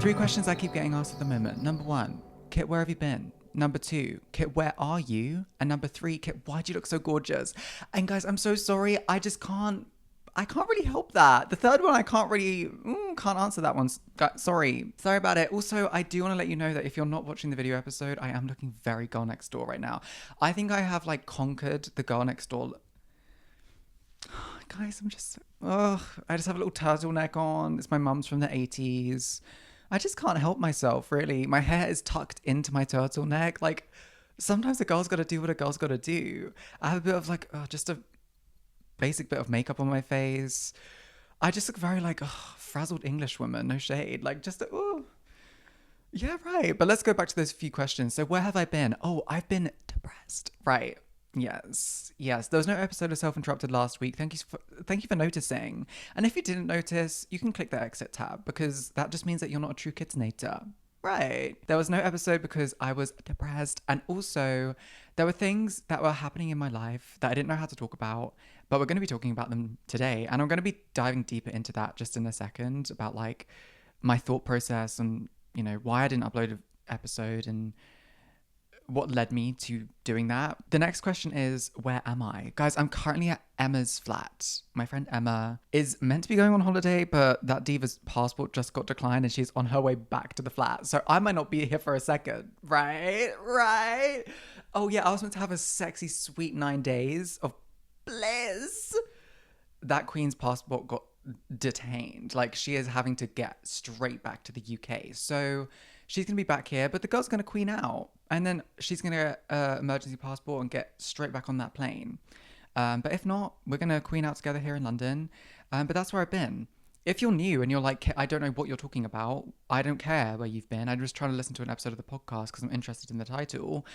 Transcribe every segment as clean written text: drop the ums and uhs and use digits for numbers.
Three questions I keep getting asked at the moment. Number one, Kit, where have you been? Number two, Kit, where are you? And number three, Kit, why do you look so gorgeous? And guys, I'm so sorry. I can't really help that. The third one, I can't answer that one. Sorry about it. Also, I do want to let you know that if you're not watching the video episode, I am looking very girl next door right now. I think I have like conquered the girl next door. Guys, I just have a little turtleneck on. It's my mum's from the 80s. I just can't help myself, really. My hair is tucked into my turtleneck. Like, sometimes a girl's got to do what a girl's got to do. I have a bit of like, just a basic bit of makeup on my face. I just look very like, frazzled English woman, no shade. Like, yeah, right. But let's go back to those few questions. So where have I been? Oh, I've been depressed. Right. Yes. There was no episode of Self-Interrupted last week. Thank you for noticing. And if you didn't notice, you can click the exit tab because that just means that you're not a true Kitanator. Right. There was no episode because I was depressed. And also, there were things that were happening in my life that I didn't know how to talk about, but we're going to be talking about them today. And I'm going to be diving deeper into that just in a second about like my thought process and, you know, why I didn't upload an episode and what led me to doing that. The next question is, where am I? Guys, I'm currently at Emma's flat. My friend Emma is meant to be going on holiday, but that diva's passport just got declined and she's on her way back to the flat. So I might not be here for a second. Right. Oh yeah, I was meant to have a sexy, sweet 9 days of bliss. That queen's passport got detained. Like, she is having to get straight back to the UK. So she's going to be back here, but the girl's going to queen out. And then she's going to get an emergency passport and get straight back on that plane. But if not, we're going to queen out together here in London. But that's where I've been. If you're new and you're like, I don't know what you're talking about, I don't care where you've been. I'm just trying to listen to an episode of the podcast because I'm interested in the title.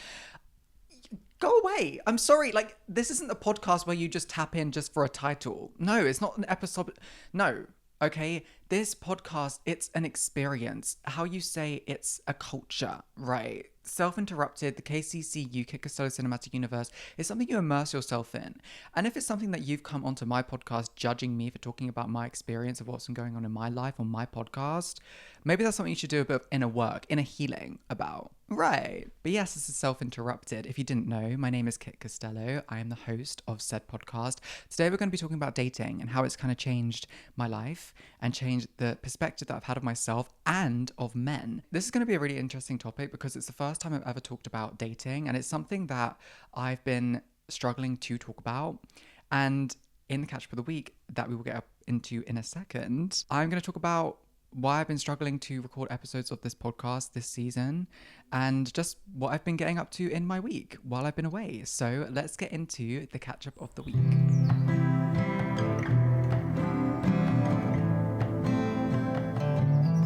Go away. I'm sorry. Like, this isn't a podcast where you just tap in just for a title. No, it's not an episode. No. Okay, this podcast, it's an experience. How you say it's a culture, right? Self-Interrupted, the KCCU, Kit Costello Cinematic Universe, is something you immerse yourself in. And if it's something that you've come onto my podcast judging me for talking about my experience of what's been going on in my life on my podcast, maybe that's something you should do a bit of inner work, inner healing about. Right. But yes, this is Self-Interrupted. If you didn't know, my name is Kit Costello. I am the host of said podcast. Today we're going to be talking about dating and how it's kind of changed my life and changed the perspective that I've had of myself and of men. This is going to be a really interesting topic because it's the first time I've ever talked about dating, and it's something that I've been struggling to talk about. And in the catch up of the week that we will get up into in a second, I'm going to talk about why I've been struggling to record episodes of this podcast this season and just what I've been getting up to in my week while I've been away. So let's get into the catch up of the week.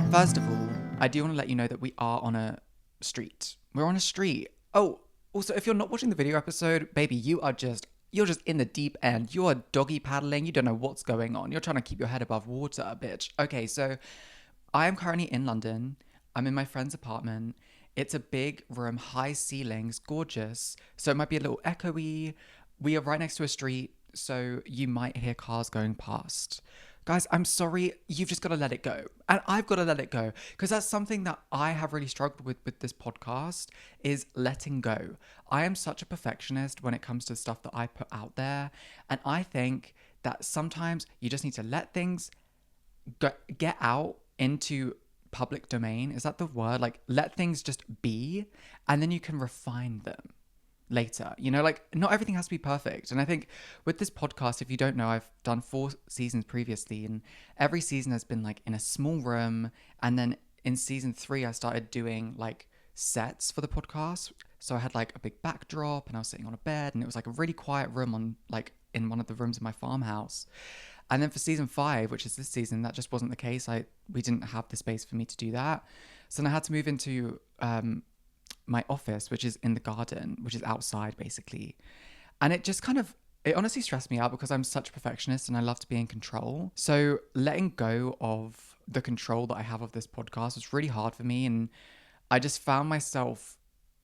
First of all, I do want to let you know that we are on a street. We're on a street. Oh, also, if you're not watching the video episode, baby, you're just in the deep end. You're doggy paddling. You don't know what's going on. You're trying to keep your head above water, bitch. Okay, so I am currently in London. I'm in my friend's apartment. It's a big room, high ceilings, gorgeous. So it might be a little echoey. We are right next to a street, so you might hear cars going past. Guys, I'm sorry, you've just got to let it go. And I've got to let it go. Because that's something that I have really struggled with this podcast, is letting go. I am such a perfectionist when it comes to stuff that I put out there. And I think that sometimes you just need to let things get out into public domain. Is that the word? Like, let things just be, and then you can refine them later. You know, like, not everything has to be perfect. And I think with this podcast, if you don't know, I've done 4 seasons previously, and every season has been like in a small room. And then in season 3, I started doing like sets for the podcast. So I had like a big backdrop and I was sitting on a bed, and it was like a really quiet room on like in one of the rooms in my farmhouse. And then for season 5, which is this season, that just wasn't the case. We didn't have the space for me to do that. So then I had to move into my office, which is in the garden, which is outside basically. And it just it honestly stressed me out because I'm such a perfectionist and I love to be in control. So letting go of the control that I have of this podcast was really hard for me. And I just found myself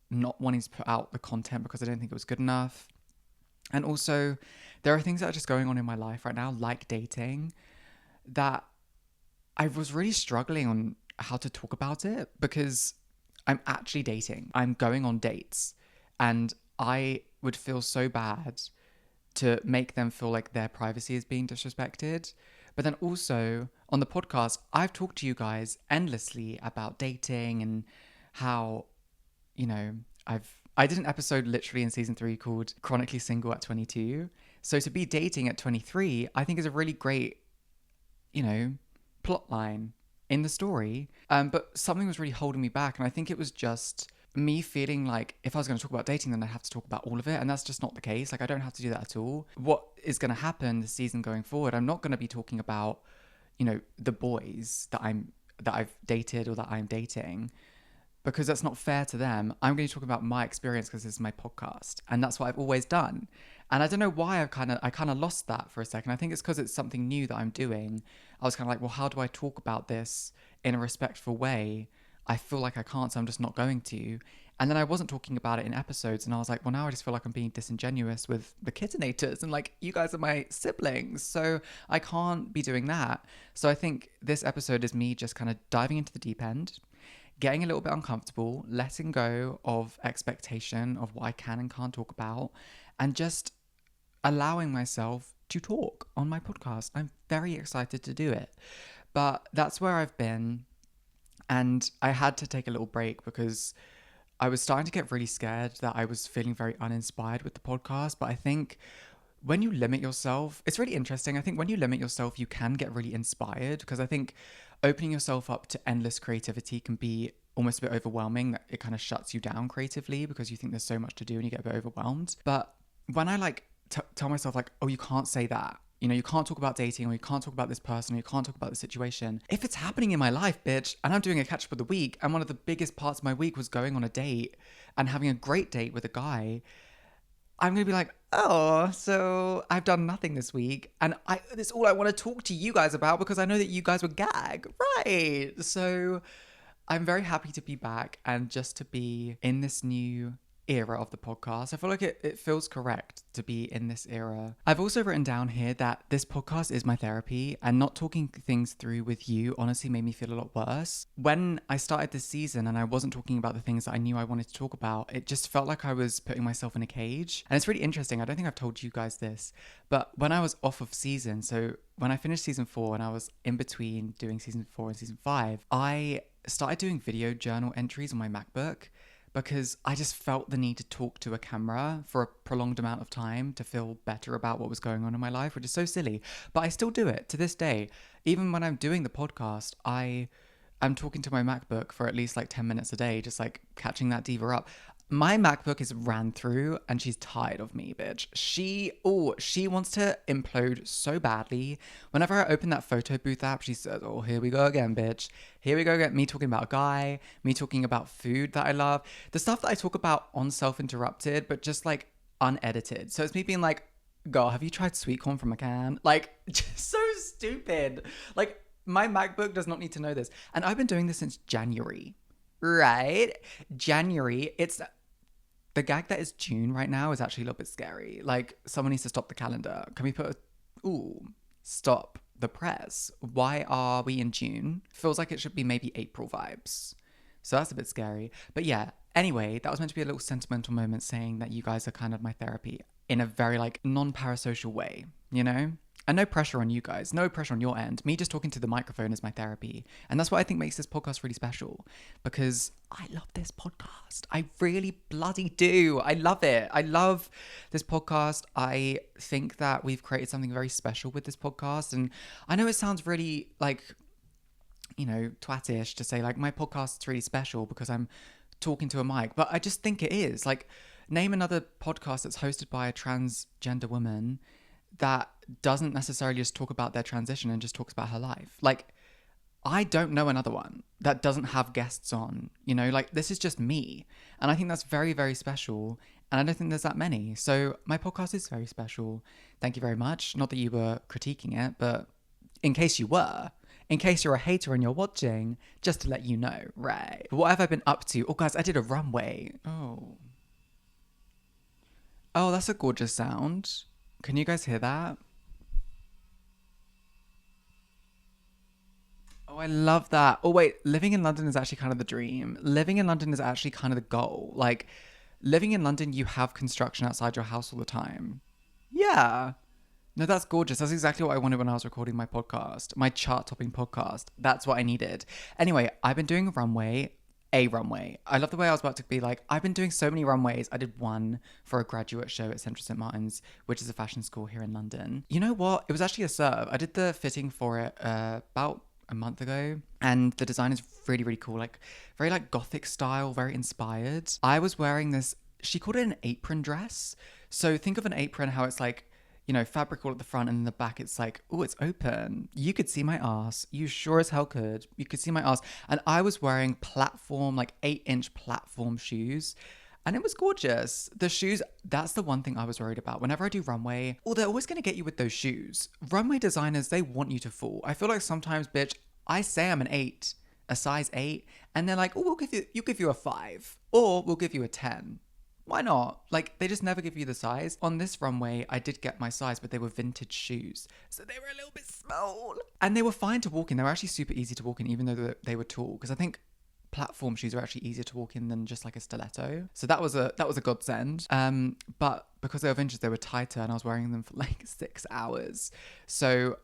not wanting to put out the content because I didn't think it was good enough. And also, there are things that are just going on in my life right now, like dating, that I was really struggling how to talk about it, because I'm actually dating. I'm going on dates, and I would feel so bad to make them feel like their privacy is being disrespected. But then also on the podcast, I've talked to you guys endlessly about dating and how, you know, I did an episode literally in season 3 called Chronically Single at 22. So to be dating at 23, I think is a really great, plot line in the story. But something was really holding me back. And I think it was just me feeling like if I was going to talk about dating, then I'd have to talk about all of it. And that's just not the case. Like, I don't have to do that at all. What is going to happen this season going forward, I'm not going to be talking about, the boys that I've dated or that I'm dating, because that's not fair to them. I'm going to talk about my experience because this is my podcast, and that's what I've always done. And I don't know why I kind of lost that for a second. I think it's because it's something new that I'm doing. I was kind of like, well, how do I talk about this in a respectful way? I feel like I can't, so I'm just not going to. And then I wasn't talking about it in episodes, and I was like, well, now I just feel like I'm being disingenuous with the Kitanators, and like, you guys are my siblings, so I can't be doing that. So I think this episode is me just kind of diving into the deep end, getting a little bit uncomfortable, letting go of expectation of what I can and can't talk about, and just allowing myself to talk on my podcast. I'm very excited to do it. But that's where I've been. And I had to take a little break because I was starting to get really scared that I was feeling very uninspired with the podcast. But I think when you limit yourself, it's really interesting. I think when you limit yourself, you can get really inspired, because I think opening yourself up to endless creativity can be almost a bit overwhelming, that it kind of shuts you down creatively because you think there's so much to do and you get a bit overwhelmed. But when I tell myself like, oh, you can't say that. You can't talk about dating, or you can't talk about this person, or you can't talk about the situation. If it's happening in my life, bitch, and I'm doing a catch up of the week, and one of the biggest parts of my week was going on a date and having a great date with a guy, I'm going to be like, oh, so I've done nothing this week. And that's all I want to talk to you guys about, because I know that you guys would gag. Right. So I'm very happy to be back and just to be in this new era of the podcast. I feel like it feels correct to be in this era. I've also written down here that this podcast is my therapy, and not talking things through with you honestly made me feel a lot worse. When I started this season and I wasn't talking about the things that I knew I wanted to talk about, it just felt like I was putting myself in a cage. And it's really interesting. I don't think I've told you guys this, but when I was off of season, so when I finished season 4 and I was in between doing season 4 and season 5, I started doing video journal entries on my MacBook, because I just felt the need to talk to a camera for a prolonged amount of time to feel better about what was going on in my life, which is so silly. But I still do it to this day. Even when I'm doing the podcast, I am talking to my MacBook for at least like 10 minutes a day, just like catching that diva up. My MacBook is ran through and she's tired of me, bitch. She wants to implode so badly. Whenever I open that photo booth app, she says, oh, here we go again, bitch. Here we go again. Me talking about a guy, me talking about food that I love. The stuff that I talk about on Self-Interrupted, but just like unedited. So it's me being like, girl, have you tried sweet corn from a can? Like, just so stupid. Like, my MacBook does not need to know this. And I've been doing this since January. Right? January. It's the gag that is June right now is actually a little bit scary. Like, someone needs to stop the calendar. Can we stop the press? Why are we in June? Feels like it should be maybe April vibes. So that's a bit scary. But yeah, anyway, that was meant to be a little sentimental moment, saying that you guys are kind of my therapy in a very like non-parasocial way, And no pressure on you guys, no pressure on your end. Me just talking to the microphone is my therapy. And that's what I think makes this podcast really special, because I love this podcast. I really bloody do. I love it. I love this podcast. I think that we've created something very special with this podcast. And I know it sounds really like, twatish to say like my podcast is really special because I'm talking to a mic, but I just think it is. Like, name another podcast that's hosted by a transgender woman that doesn't necessarily just talk about their transition and just talks about her life. Like, I don't know another one that doesn't have guests on, like, this is just me. And I think that's very, very special. And I don't think there's that many. So my podcast is very special. Thank you very much. Not that you were critiquing it, but in case you were, in case you're a hater and you're watching, just to let you know, right? What have I been up to? Oh, guys, I did a runway. Oh, that's a gorgeous sound. Can you guys hear that? Oh, I love that. Oh, wait, living in London is actually kind of the dream. Living in London is actually kind of the goal. Like, living in London, you have construction outside your house all the time. Yeah. No, that's gorgeous. That's exactly what I wanted when I was recording my podcast, my chart topping podcast. That's what I needed. Anyway, I've been doing a runway. I love the way I was about to be like, I've been doing so many runways. I did one for a graduate show at Central St. Martin's, which is a fashion school here in London. You know what? It was actually a serve. I did the fitting for it about a month ago, and the design is really, really cool. Like, very like gothic style, very inspired. I was wearing this, she called it an apron dress. So think of an apron, how it's like, you know, fabric all at the front, and in the back it's like, oh, it's open. You could see my ass. You sure as hell could. You could see my ass. And I was wearing platform, like 8-inch platform shoes. And it was gorgeous. The shoes, that's the one thing I was worried about. Whenever I do runway, oh, they're always going to get you with those shoes. Runway designers, they want you to fall. I feel like sometimes, bitch, I say I'm an 8, a size 8, and they're like, oh, we'll give you a 5, or we'll give you a 10. Why not? Like, they just never give you the size. On this runway, I did get my size, but they were vintage shoes. So they were a little bit small. And they were fine to walk in. They were actually super easy to walk in, even though they were tall. Because I think platform shoes are actually easier to walk in than just like a stiletto. So that was a godsend. But because they were vintage, they were tighter, and I was wearing them for like 6 hours. So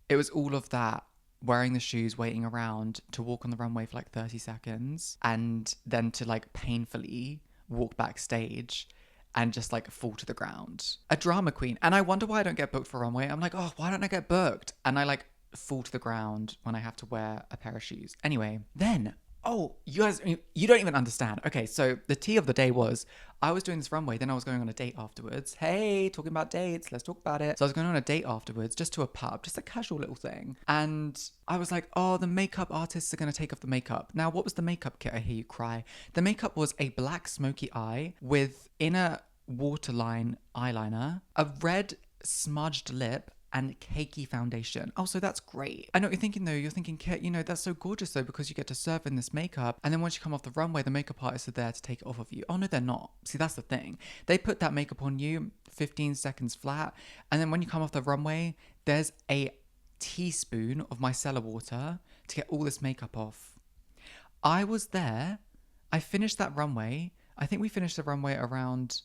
it was all of that. Wearing the shoes, waiting around to walk on the runway for like 30 seconds. And then to like painfully walk backstage and just like fall to the ground. A drama queen. And I wonder why I don't get booked for runway. I'm like, oh, why don't I get booked? And I like fall to the ground when I have to wear a pair of shoes. Anyway, then, oh, you guys, you don't even understand. Okay, so the tea of the day was I was doing this runway, then I was going on a date afterwards. Hey, talking about dates, let's talk about it. So I was going on a date afterwards, just to a pub, just a casual little thing. And I was like, oh, the makeup artists are going to take off the makeup. Now, what was the makeup kit? I hear you cry. The makeup was a black smoky eye with inner waterline eyeliner, a red smudged lip, and cakey foundation. Oh, so that's great. I know what you're thinking though. You're thinking, Kit, you know, that's so gorgeous though, because you get to serve in this makeup. And then once you come off the runway, the makeup artists are there to take it off of you. Oh no, they're not. See, that's the thing. They put that makeup on you 15 seconds flat. And then when you come off the runway, there's a teaspoon of micellar water to get all this makeup off. I was there. I finished that runway. I think we finished the runway around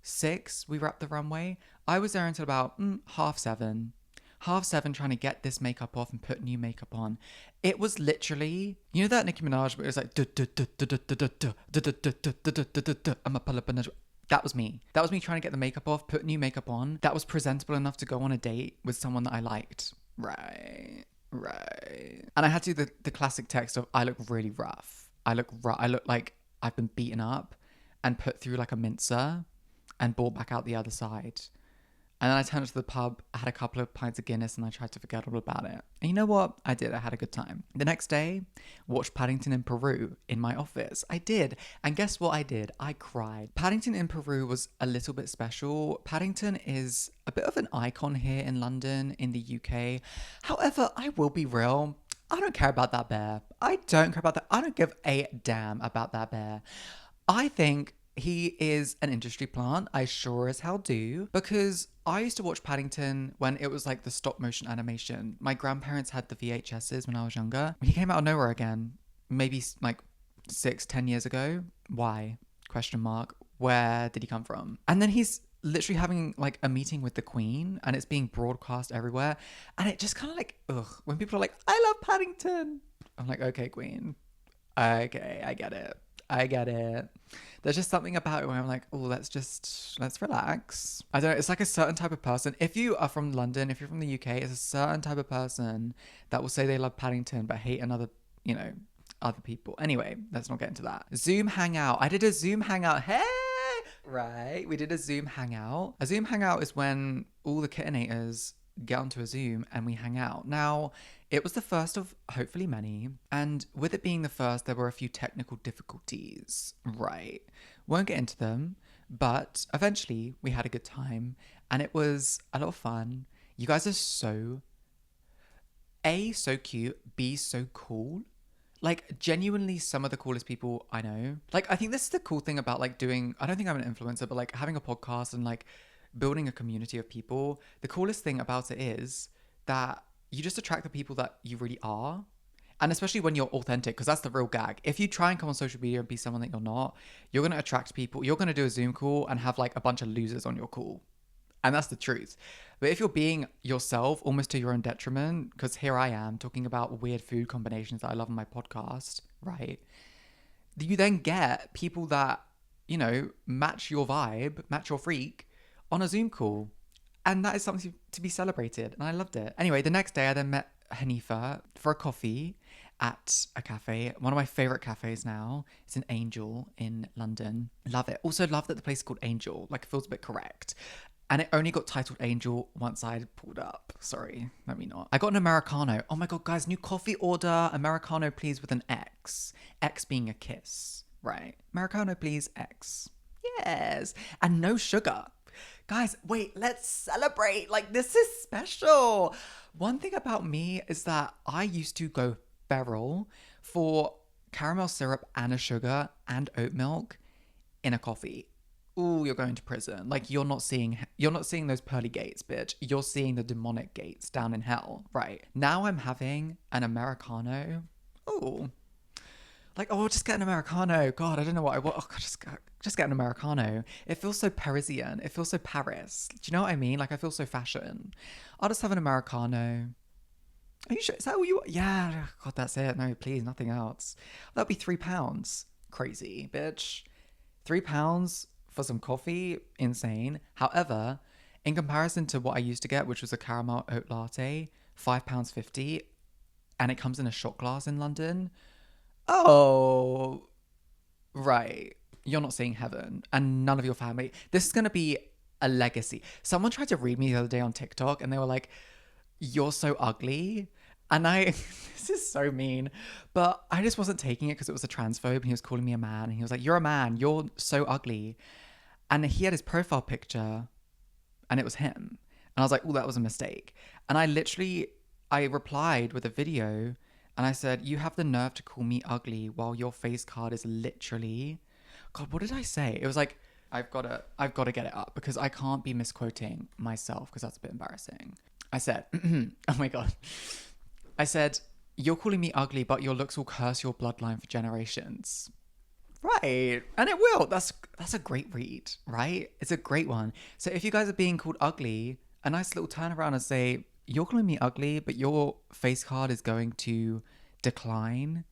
6. We wrapped the runway. I was there until about 7:30. 7:30 trying to get this makeup off and put new makeup on. It was literally, you know that Nicki Minaj, but it was like I'm a pull up. That was me. That was me trying to get the makeup off, put new makeup on. That was presentable enough to go on a date with someone that I liked. Right. And I had to do the classic text of I look really rough. I look like I've been beaten up and put through like a mincer and brought back out the other side. And then I turned up to the pub, I had a couple of pints of Guinness, and I tried to forget all about it. And you know what? I did. I had a good time. The next day, watched Paddington in Peru in my office. I did. And guess what I did? I cried. Paddington in Peru was a little bit special. Paddington is a bit of an icon here in London, in the UK. However, I will be real. I don't care about that bear. I don't care about that. I don't give a damn about that bear. I think he is an industry plant. I sure as hell do. Because I used to watch Paddington when it was like the stop motion animation. My grandparents had the VHSs when I was younger. He came out of nowhere again. Maybe like 6-10 years ago. Why? Question mark. Where did he come from? And then he's literally having like a meeting with the Queen, and it's being broadcast everywhere. And it just kind of like, when people are like, I love Paddington. I'm like, okay, Queen. Okay, I get it. There's just something about it where I'm like, oh, let's relax. I don't know. It's like a certain type of person. If you are from London, if you're from the UK, it's a certain type of person that will say they love Paddington but hate another, other people. Anyway, let's not get into that. Zoom hangout. I did a Zoom hangout. Hey! Right. We did a Zoom hangout. A Zoom hangout is when all the Kitanators get onto a Zoom and we hang out. Now, it was the first of hopefully many, and with it being the first, there were a few technical difficulties. Right. Won't get into them, but eventually we had a good time, and it was a lot of fun. You guys are so cute, B, so cool. Like, genuinely some of the coolest people I know. Like, I think this is the cool thing about, like, I don't think I'm an influencer, but, like, having a podcast and, like, building a community of people. The coolest thing about it is that you just attract the people that you really are. And especially when you're authentic, because that's the real gag. If you try and come on social media and be someone that you're not, you're going to attract people. You're going to do a Zoom call and have like a bunch of losers on your call. And that's the truth. But if you're being yourself, almost to your own detriment, because here I am talking about weird food combinations that I love on my podcast, right? You then get people that, you know, match your vibe, match your freak on a Zoom call. And that is something to be celebrated. And I loved it. Anyway, the next day I then met Hanifa for a coffee at a cafe, one of my favorite cafes now. It's an Angel in London. Love it. Also love that the place is called Angel. Like, it feels a bit correct. And it only got titled Angel once I pulled up. Sorry, let me not. I got an Americano. Oh my God, guys, new coffee order. Americano, please, with an X. X being a kiss, right? Americano, please, X. Yes. And no sugar. Guys, wait, let's celebrate. Like, this is special. One thing about me is that I used to go feral for caramel syrup and a sugar and oat milk in a coffee. Ooh, you're going to prison. Like, you're not seeing those pearly gates, bitch. You're seeing the demonic gates down in hell. Right. Now I'm having an Americano. Ooh. Like, oh, just get an Americano. God, I don't know what I want. Oh, God, just get an Americano. It feels so Parisian. It feels so Paris. Do you know what I mean? Like, I feel so fashion. I'll just have an Americano. Are you sure? Is that all you want? Yeah. God, that's it. No, please, nothing else. That'd be £3. Crazy, bitch. £3 for some coffee, insane. However, in comparison to what I used to get, which was a caramel oat latte, £5.50, and it comes in a shot glass in London. Oh, right. You're not seeing heaven, and none of your family. This is going to be a legacy. Someone tried to read me the other day on TikTok, and they were like, "You're so ugly." And this is so mean, but I just wasn't taking it because it was a transphobe and he was calling me a man. And he was like, "You're a man. You're so ugly." And he had his profile picture and it was him. And I was like, "Oh, that was a mistake." And I replied with a video and I said, "You have the nerve to call me ugly while your face card is literally..." God, what did I say? It was like, I've got to get it up because I can't be misquoting myself because that's a bit embarrassing. I said, oh my God. I said, "You're calling me ugly, but your looks will curse your bloodline for generations." Right. And it will. That's a great read, right? It's a great one. So if you guys are being called ugly, a nice little turn around and say, "You're calling me ugly, but your face card is going to decline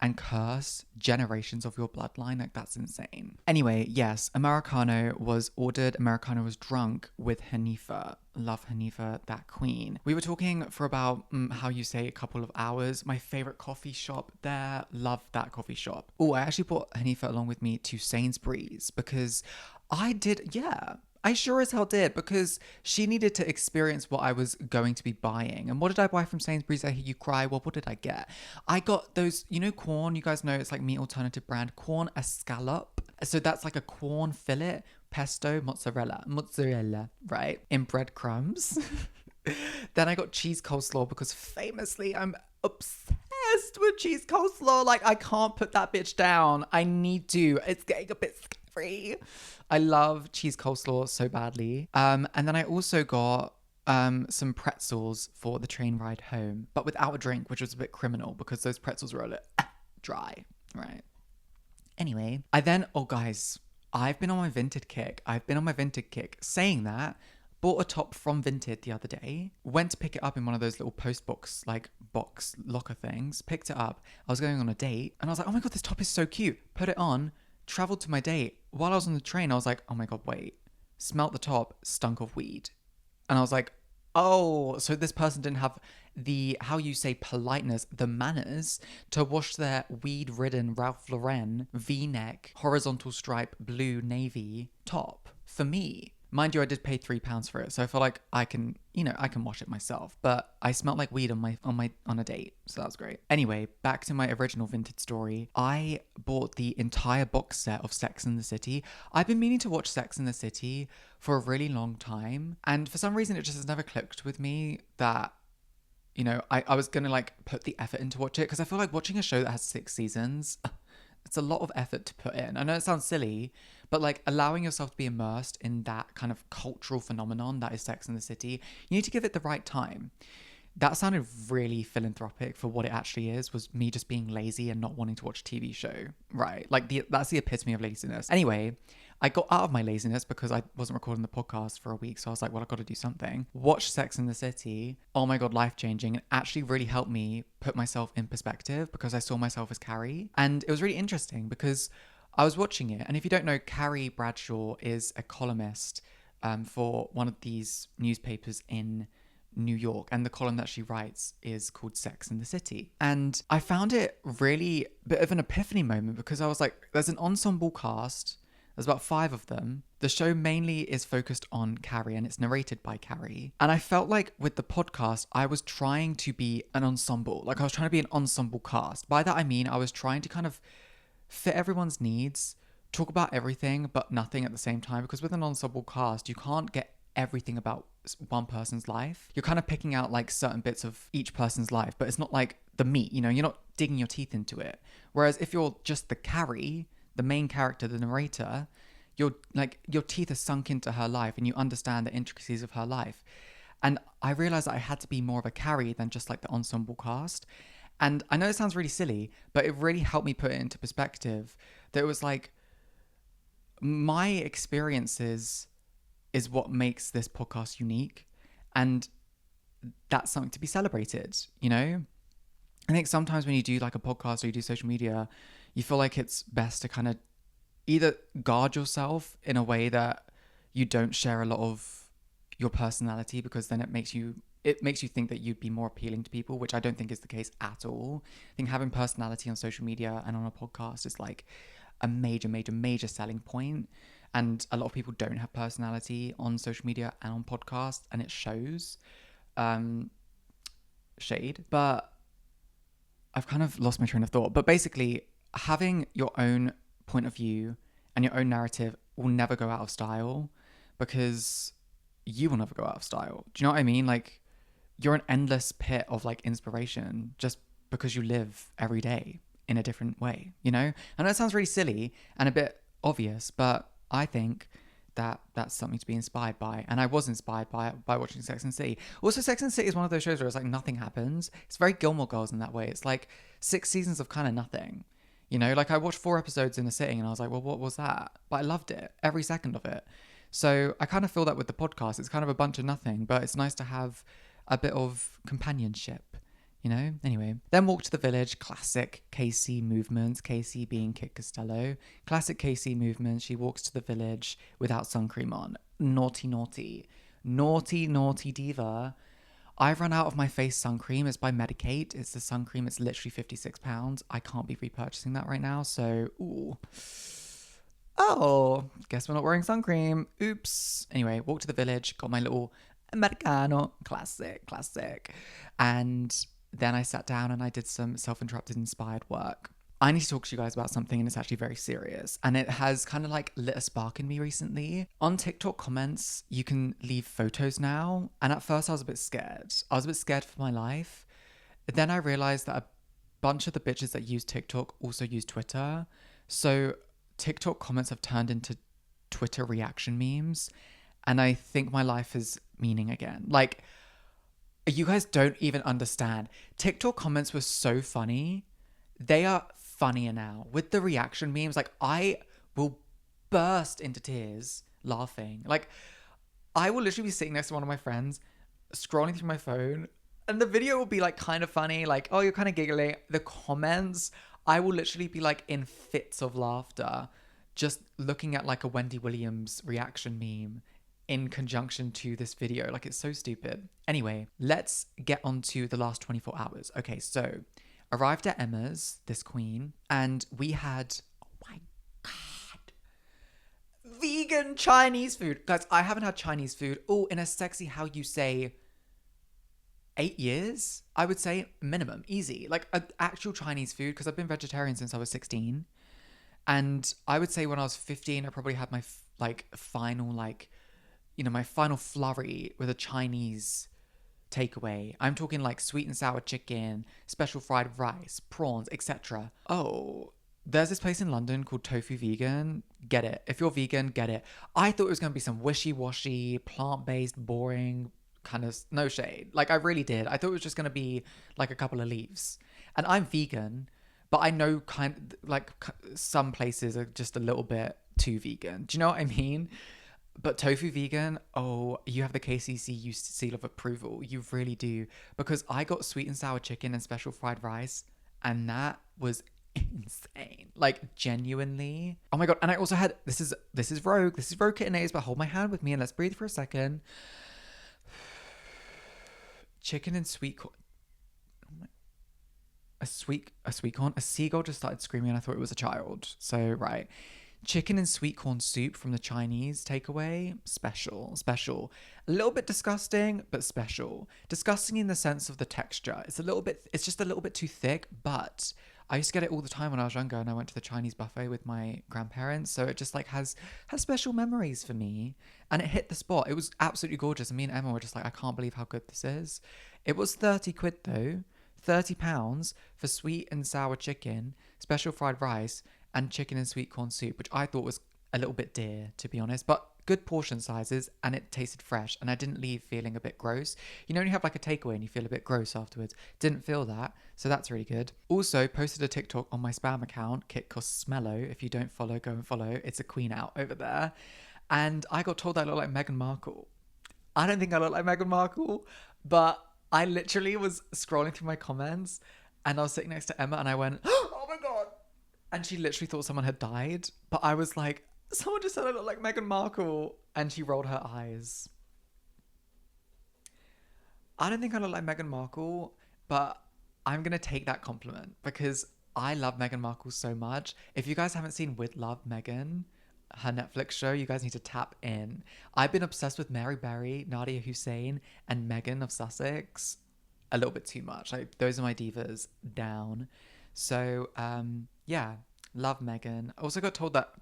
and curse generations of your bloodline." Like, that's insane. Anyway, yes, Americano was ordered. Americano was drunk with Hanifa. Love Hanifa, that queen. We were talking for about, how you say, a couple of hours. My favorite coffee shop there. Love that coffee shop. Oh, I actually brought Hanifa along with me to Sainsbury's because I sure as hell did, because she needed to experience what I was going to be buying. And what did I buy from Sainsbury's? I hear you cry. Well, what did I get? I got those, Quorn. You guys know it's like meat alternative brand. Quorn escallop. So that's like a Quorn fillet, pesto, mozzarella, right? In breadcrumbs. Then I got cheese coleslaw because famously I'm obsessed with cheese coleslaw. Like, I can't put that bitch down. I need to. It's getting a bit scary. I love cheese coleslaw so badly. And then I also got some pretzels for the train ride home, but without a drink, which was a bit criminal because those pretzels were a little dry, right? Anyway, oh guys, I've been on my Vinted kick. Saying that, bought a top from Vinted the other day, went to pick it up in one of those little post box locker things, picked it up. I was going on a date and I was like, "Oh my God, this top is so cute." Put it on, traveled to my date. While I was on the train, I was like, "Oh my God, wait." Smelt the top, stunk of weed. And I was like, oh, so this person didn't have the, how you say, politeness, the manners to wash their weed-ridden Ralph Lauren V-neck, horizontal stripe, blue navy top for me. Mind you, I did pay £3 for it, so I feel like I can wash it myself. But I smelled like weed on a date, so that was great. Anyway, back to my original Vinted story. I bought the entire box set of Sex and the City. I've been meaning to watch Sex and the City for a really long time, and for some reason it just has never clicked with me that, I was gonna like put the effort in to watch it, because I feel like watching a show that has 6 seasons, it's a lot of effort to put in. I know it sounds silly, but like allowing yourself to be immersed in that kind of cultural phenomenon that is Sex and the City, you need to give it the right time. that sounded really philanthropic for what it actually is, was me just being lazy and not wanting to watch a TV show, right? Like that's the epitome of laziness. Anyway, I got out of my laziness because I wasn't recording the podcast for a week. So I was like, well, I've got to do something. Watch Sex and the City. Oh my God, life-changing. It actually really helped me put myself in perspective because I saw myself as Carrie. And it was really interesting because I was watching it. And if you don't know, Carrie Bradshaw is a columnist for one of these newspapers in New York, and the column that she writes is called Sex and the City. And I found it really a bit of an epiphany moment because I was like, there's an ensemble cast, there's about 5 of them. The show mainly is focused on Carrie and it's narrated by Carrie. And I felt like with the podcast, I was trying to be an ensemble. Like I was trying to be an ensemble cast. By that I mean I was trying to kind of fit everyone's needs, talk about everything but nothing at the same time, because with an ensemble cast, you can't get everything about one person's life. You're kind of picking out like certain bits of each person's life, but it's not like the meat, you know, you're not digging your teeth into it. Whereas if you're just the Carrie, the main character, the narrator, you're like, your teeth are sunk into her life and you understand the intricacies of her life. And I realized that I had to be more of a Carrie than just like the ensemble cast. And I know it sounds really silly, but it really helped me put it into perspective that it was like, my experiences is what makes this podcast unique. And that's something to be celebrated, you know? I think sometimes when you do like a podcast or you do social media, you feel like it's best to kind of either guard yourself in a way that you don't share a lot of your personality, because then it makes you think that you'd be more appealing to people, which I don't think is the case at all. I think having personality on social media and on a podcast is like a major selling point. And a lot of people don't have personality on social media and on podcasts, and it shows. Shade. But I've kind of lost my train of thought. But basically, having your own point of view and your own narrative will never go out of style, because you will never go out of style. Do you know what I mean? Like, you're an endless pit of like inspiration just because you live every day in a different way, you know? I know it sounds really silly and a bit obvious, but I think that that's something to be inspired by. And I was inspired by it by watching Sex and the City. Also, Sex and the City is one of those shows where it's like nothing happens. It's very Gilmore Girls in that way. It's like 6 seasons of kind of nothing. You know, like I watched 4 episodes in a sitting and I was like, well, what was that? But I loved it, every second of it. So I kind of feel that with the podcast, it's kind of a bunch of nothing, but it's nice to have a bit of companionship, you know? Anyway, then Walk to the Village, classic Casey movements, Casey being Kit Costello. Classic Casey movements, she walks to the village without sun cream on. Naughty diva. I've run out of my face sun cream. It's by Medicate. It's the sun cream. It's literally £56. I can't be repurchasing that right now, so, ooh. Oh, guess we're not wearing sun cream. Oops. Anyway, Walk to the Village, got my little Americano, classic. And then I sat down and I did some self-interrupted inspired work. I need to talk to you guys about something, and it's actually very serious. And it has kind of like lit a spark in me recently. On TikTok comments, you can leave photos now. And at first I was a bit scared. I was a bit scared for my life. Then I realized that a bunch of the bitches that use TikTok also use Twitter. So TikTok comments have turned into Twitter reaction memes. And I think my life is meaning again. Like, you guys don't even understand. TikTok comments were so funny. They are funnier now. With the reaction memes, like, I will burst into tears laughing. Like, I will literally be sitting next to one of my friends, scrolling through my phone, and the video will be like kind of funny, like, oh, you're kind of giggling. The comments, I will literally be like in fits of laughter just looking at like a Wendy Williams reaction meme in conjunction to this video. Like, it's so stupid. Anyway, let's get on to the last 24 hours. Okay, so arrived at Emma's, this queen, and we had, oh my God, vegan Chinese food. Guys, I haven't had Chinese food, in a sexy, how you say, 8 years, I would say, minimum, easy. Like, actual Chinese food, because I've been vegetarian since I was 16. And I would say when I was 15, I probably had my, final, my final flurry with a Chinese takeaway. I'm talking like sweet and sour chicken, special fried rice, prawns, etc. Oh, there's this place in London called Tofu Vegan. Get it. If you're vegan, get it. I thought it was going to be some wishy-washy, plant-based, boring kind of, no shade. Like I really did. I thought it was just going to be like a couple of leaves. And I'm vegan, but I know some places are just a little bit too vegan. Do you know what I mean? But tofu vegan, oh, you have the KCCU seal of approval. You really do. Because I got sweet and sour chicken and special fried rice, and that was insane. Like genuinely. Oh my god. And I also had this is rogue. This is rogue Kitanators, but hold my hand with me and let's breathe for a second. Chicken and sweet corn. A sweet corn. A seagull just started screaming and I thought it was a child. So right. Chicken and sweet corn soup from the Chinese takeaway. Special. A little bit disgusting, but special. Disgusting in the sense of the texture. It's just a little bit too thick, but I used to get it all the time when I was younger and I went to the Chinese buffet with my grandparents. So it just like has special memories for me. And it hit the spot. It was absolutely gorgeous. And me and Emma were just like, I can't believe how good this is. It was 30 quid though. £30 for sweet and sour chicken, special fried rice, and chicken and sweet corn soup, which I thought was a little bit dear, to be honest, but good portion sizes, and it tasted fresh, and I didn't leave feeling a bit gross. You know when you have like a takeaway and you feel a bit gross afterwards? Didn't feel that, so that's really good. Also, posted a TikTok on my spam account, Kit Cosmello. If you don't follow, go and follow. It's a queen out over there. And I got told I look like Meghan Markle. I don't think I look like Meghan Markle, but I literally was scrolling through my comments, and I was sitting next to Emma, and I went, oh my god. And she literally thought someone had died. But I was like, someone just said I look like Meghan Markle. And she rolled her eyes. I don't think I look like Meghan Markle, but I'm going to take that compliment because I love Meghan Markle so much. If you guys haven't seen With Love, Meghan, her Netflix show, you guys need to tap in. I've been obsessed with Mary Berry, Nadia Hussein, and Meghan of Sussex a little bit too much. Like, those are my divas down. So, yeah, love Meghan. I also got told that,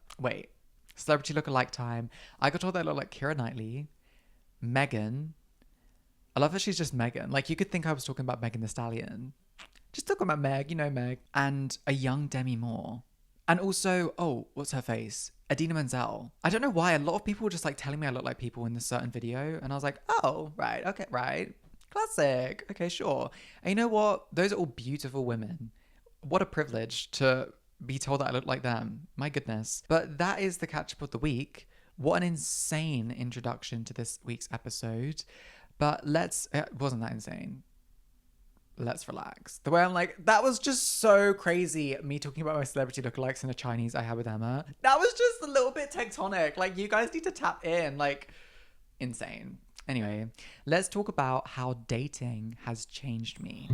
celebrity lookalike time. I got told that I look like Keira Knightley, Meghan. I love that she's just Meghan. Like, you could think I was talking about Megan Thee Stallion. Just talking about Meg, you know Meg. And a young Demi Moore. And also, what's her face? Idina Menzel. I don't know why. A lot of people were just like telling me I look like people in this certain video. And I was like, oh, right. Okay, right. Classic. Okay, sure. And you know what? Those are all beautiful women. What a privilege to be told that I look like them. My goodness. But that is the catch up of the week. What an insane introduction to this week's episode. But it wasn't that insane. Let's relax. The way I'm like, that was just so crazy. Me talking about my celebrity lookalikes in a Chinese I had with Emma. That was just a little bit tectonic. Like, you guys need to tap in. Like, insane. Anyway, let's talk about how dating has changed me.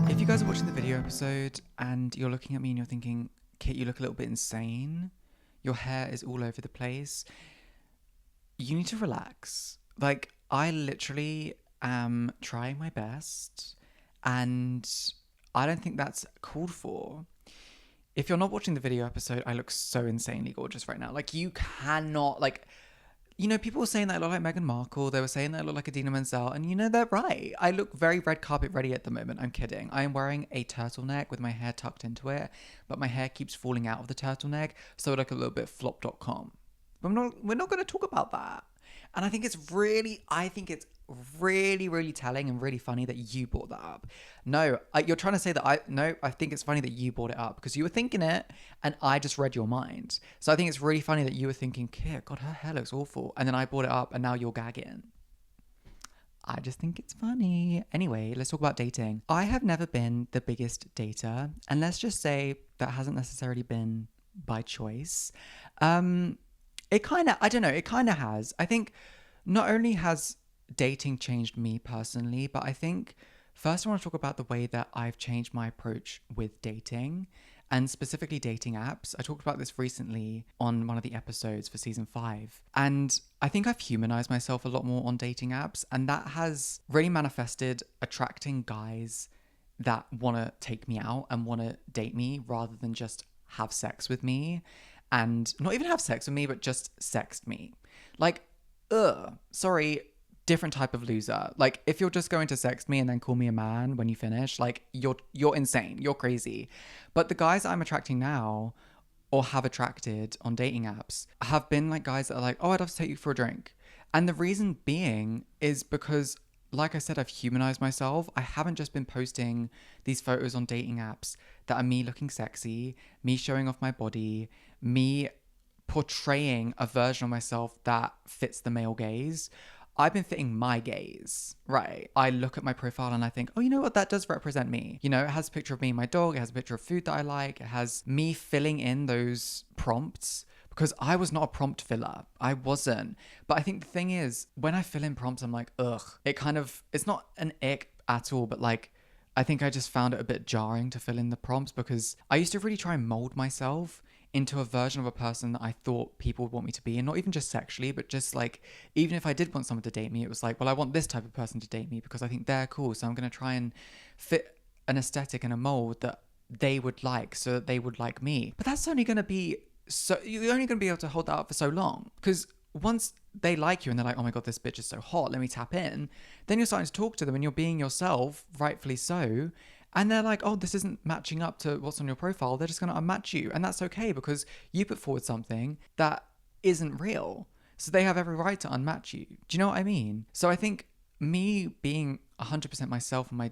If you guys are watching the video episode and you're looking at me and you're thinking, Kit, you look a little bit insane. Your hair is all over the place. You need to relax. Like, I literally am trying my best and I don't think that's called for. If you're not watching the video episode, I look so insanely gorgeous right now. Like, you cannot, like, you know, people were saying that I look like Meghan Markle. They were saying that I look like Idina Menzel. And you know, they're right. I look very red carpet ready at the moment. I'm kidding. I am wearing a turtleneck with my hair tucked into it. But my hair keeps falling out of the turtleneck. So I look a little bit flop.com. But we're not going to talk about that. And I think it's really telling and really funny that you brought that up. No, you're trying to say that I think it's funny that you brought it up because you were thinking it and I just read your mind. So I think it's really funny that you were thinking, Kit, God, her hair looks awful. And then I brought it up and now you're gagging. I just think it's funny. Anyway, let's talk about dating. I have never been the biggest dater. And let's just say that hasn't necessarily been by choice. It kind of has. I think not only has dating changed me personally, but I think first I want to talk about the way that I've changed my approach with dating and specifically dating apps. I talked about this recently on one of the episodes for season 5. And I think I've humanized myself a lot more on dating apps. And that has really manifested attracting guys that want to take me out and want to date me rather than just have sex with me. And not even have sex with me, but just sext me. Like, sorry, different type of loser. Like, if you're just going to sext me and then call me a man when you finish, like, you're insane. You're crazy. But the guys I'm attracting now or have attracted on dating apps have been like guys that are like, oh, I'd love to take you for a drink. And the reason being is because, like I said, I've humanized myself. I haven't just been posting these photos on dating apps that are me looking sexy, me showing off my body, me portraying a version of myself that fits the male gaze. I've been fitting my gaze, right? I look at my profile and I think, oh, you know what? That does represent me. You know, it has a picture of me and my dog. It has a picture of food that I like. It has me filling in those prompts because I was not a prompt filler. I wasn't. But I think the thing is, when I fill in prompts, I'm like, ugh. It's not an ick at all, but like, I think I just found it a bit jarring to fill in the prompts because I used to really try and mold myself into a version of a person that I thought people would want me to be. And not even just sexually, but just like, even if I did want someone to date me, it was like, well, I want this type of person to date me because I think they're cool. So I'm going to try and fit an aesthetic and a mold that they would like so that they would like me. But that's only going to be so, you're only going to be able to hold that up for so long because once they like you and they're like, oh my God, this bitch is so hot, let me tap in, then you're starting to talk to them and you're being yourself, rightfully so. And they're like, oh, this isn't matching up to what's on your profile. They're just going to unmatch you. And that's okay because you put forward something that isn't real. So they have every right to unmatch you. Do you know what I mean? So I think me being 100% myself on my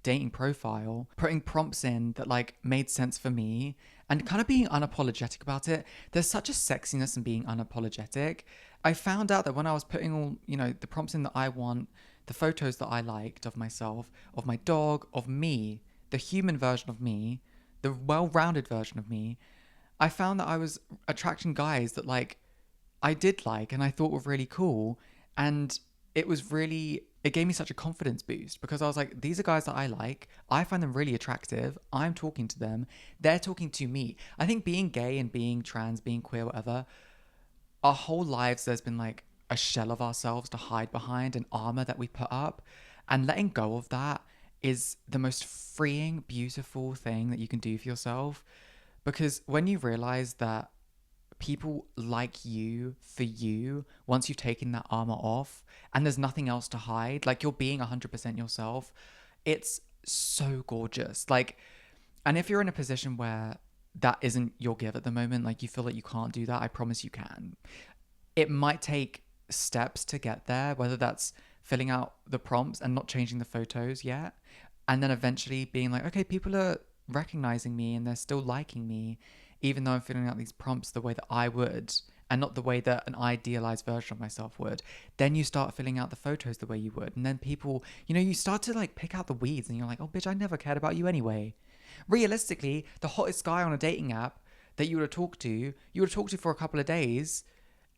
dating profile, putting prompts in that like made sense for me and kind of being unapologetic about it. There's such a sexiness in being unapologetic. I found out that when I was putting all, you know, the prompts in that I want, the photos that I liked of myself, of my dog, of me, the human version of me, the well-rounded version of me, I found that I was attracting guys that like I did like and I thought were really cool. And it gave me such a confidence boost because I was like, these are guys that I like. I find them really attractive. I'm talking to them. They're talking to me. I think being gay and being trans, being queer, whatever, our whole lives there's been like a shell of ourselves to hide behind, an armor that we put up, and letting go of that is the most freeing, beautiful thing that you can do for yourself. Because when you realize that people like you for you, once you've taken that armor off and there's nothing else to hide, like you're being 100% yourself, it's so gorgeous. Like, and if you're in a position where that isn't your give at the moment, like you feel like you can't do that, I promise you can. It might take steps to get there, whether that's filling out the prompts and not changing the photos yet, and then eventually being like, okay, people are recognizing me and they're still liking me, even though I'm filling out these prompts the way that I would and not the way that an idealized version of myself would. Then you start filling out the photos the way you would, and then people, you know, you start to like pick out the weeds and you're like, oh bitch, I never cared about you anyway. Realistically, the hottest guy on a dating app that you would have talked to, you would have talked to for a couple of days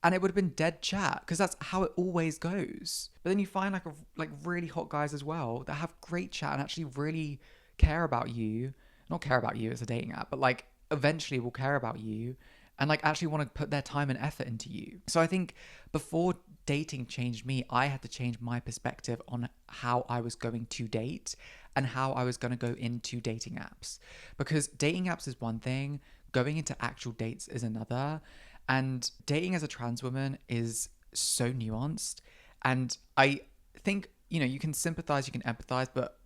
and it would have been dead chat because that's how it always goes. But then you find like really hot guys as well that have great chat and actually really care about you. Not care about you as a dating app, but like eventually will care about you and like actually want to put their time and effort into you. So I think before dating changed me, I had to change my perspective on how I was going to date and how I was going to go into dating apps. Because dating apps is one thing, going into actual dates is another. And dating as a trans woman is so nuanced. And I think, you know, you can sympathize, you can empathize, but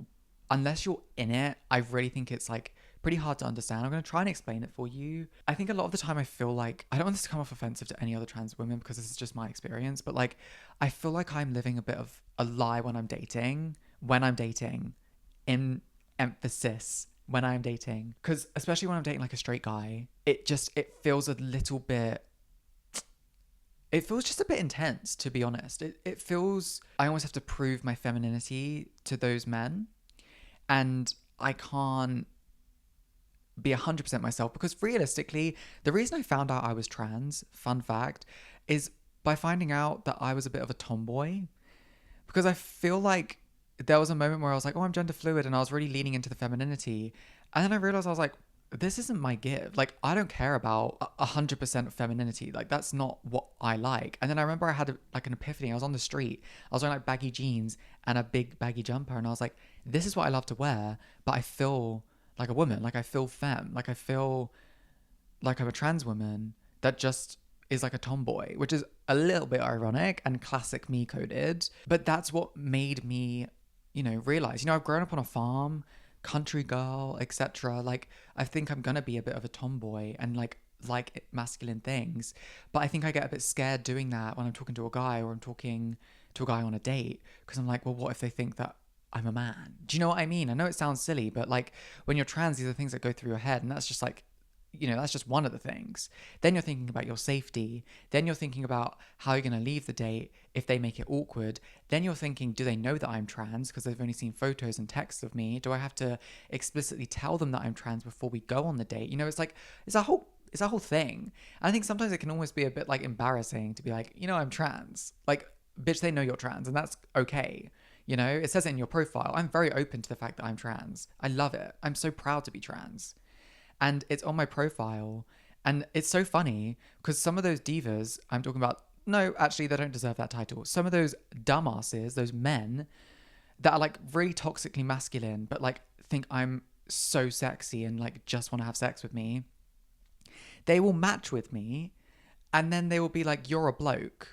unless you're in it, I really think it's like pretty hard to understand. I'm going to try and explain it for you. I think a lot of the time I feel like, I don't want this to come off offensive to any other trans women because this is just my experience, but like, I feel like I'm living a bit of a lie when I'm dating, in emphasis when I'm dating. Because especially when I'm dating like a straight guy, it feels a little bit, it feels just a bit intense, to be honest. It feels, I almost have to prove my femininity to those men. And I can't be 100% myself because realistically, the reason I found out I was trans, fun fact, is by finding out that I was a bit of a tomboy. Because I feel like there was a moment where I was like, oh, I'm gender fluid, and I was really leaning into the femininity. And then I realized I was like, this isn't my give. Like, I don't care about 100% femininity. Like, that's not what I like. And then I remember I had an epiphany. I was on the street. I was wearing like baggy jeans and a big baggy jumper. And I was like, this is what I love to wear, but I feel like a woman. Like, I feel femme. Like, I feel like I'm a trans woman that just is like a tomboy, which is a little bit ironic and classic me coded. But that's what made me, you know, realize, you know, I've grown up on a farm, country girl, etc. Like, I think I'm gonna be a bit of a tomboy and like like masculine things. But I think I get a bit scared doing that when I'm talking to a guy, or I'm talking to a guy on a date, because I'm like, well, what if they think that I'm a man? Do you know what I mean? I know it sounds silly, but like when you're trans, these are things that go through your head, and that's just like, that's just one of the things. Then you're thinking about your safety. Then you're thinking about how you're going to leave the date if they make it awkward. Then you're thinking, do they know that I'm trans because they've only seen photos and texts of me? Do I have to explicitly tell them that I'm trans before we go on the date? It's like, it's a whole thing. And I think sometimes it can almost be a bit like embarrassing to be like, I'm trans. Like, bitch, they know you're trans, and that's okay. It says it in your profile. I'm very open to the fact that I'm trans. I love it. I'm so proud to be trans. And it's on my profile. And it's so funny because some of those divas I'm talking about, no, actually, they don't deserve that title. Some of those dumbasses, those men that are like really toxically masculine, but like think I'm so sexy and like just want to have sex with me, they will match with me and then they will be like, you're a bloke.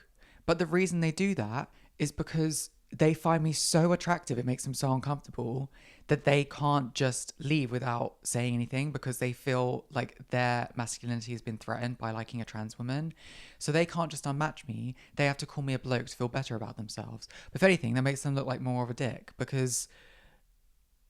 But the reason they do that is because they find me so attractive, it makes them so uncomfortable that they can't just leave without saying anything, because they feel like their masculinity has been threatened by liking a trans woman. So they can't just unmatch me. They have to call me a bloke to feel better about themselves. But if anything, that makes them look like more of a dick, because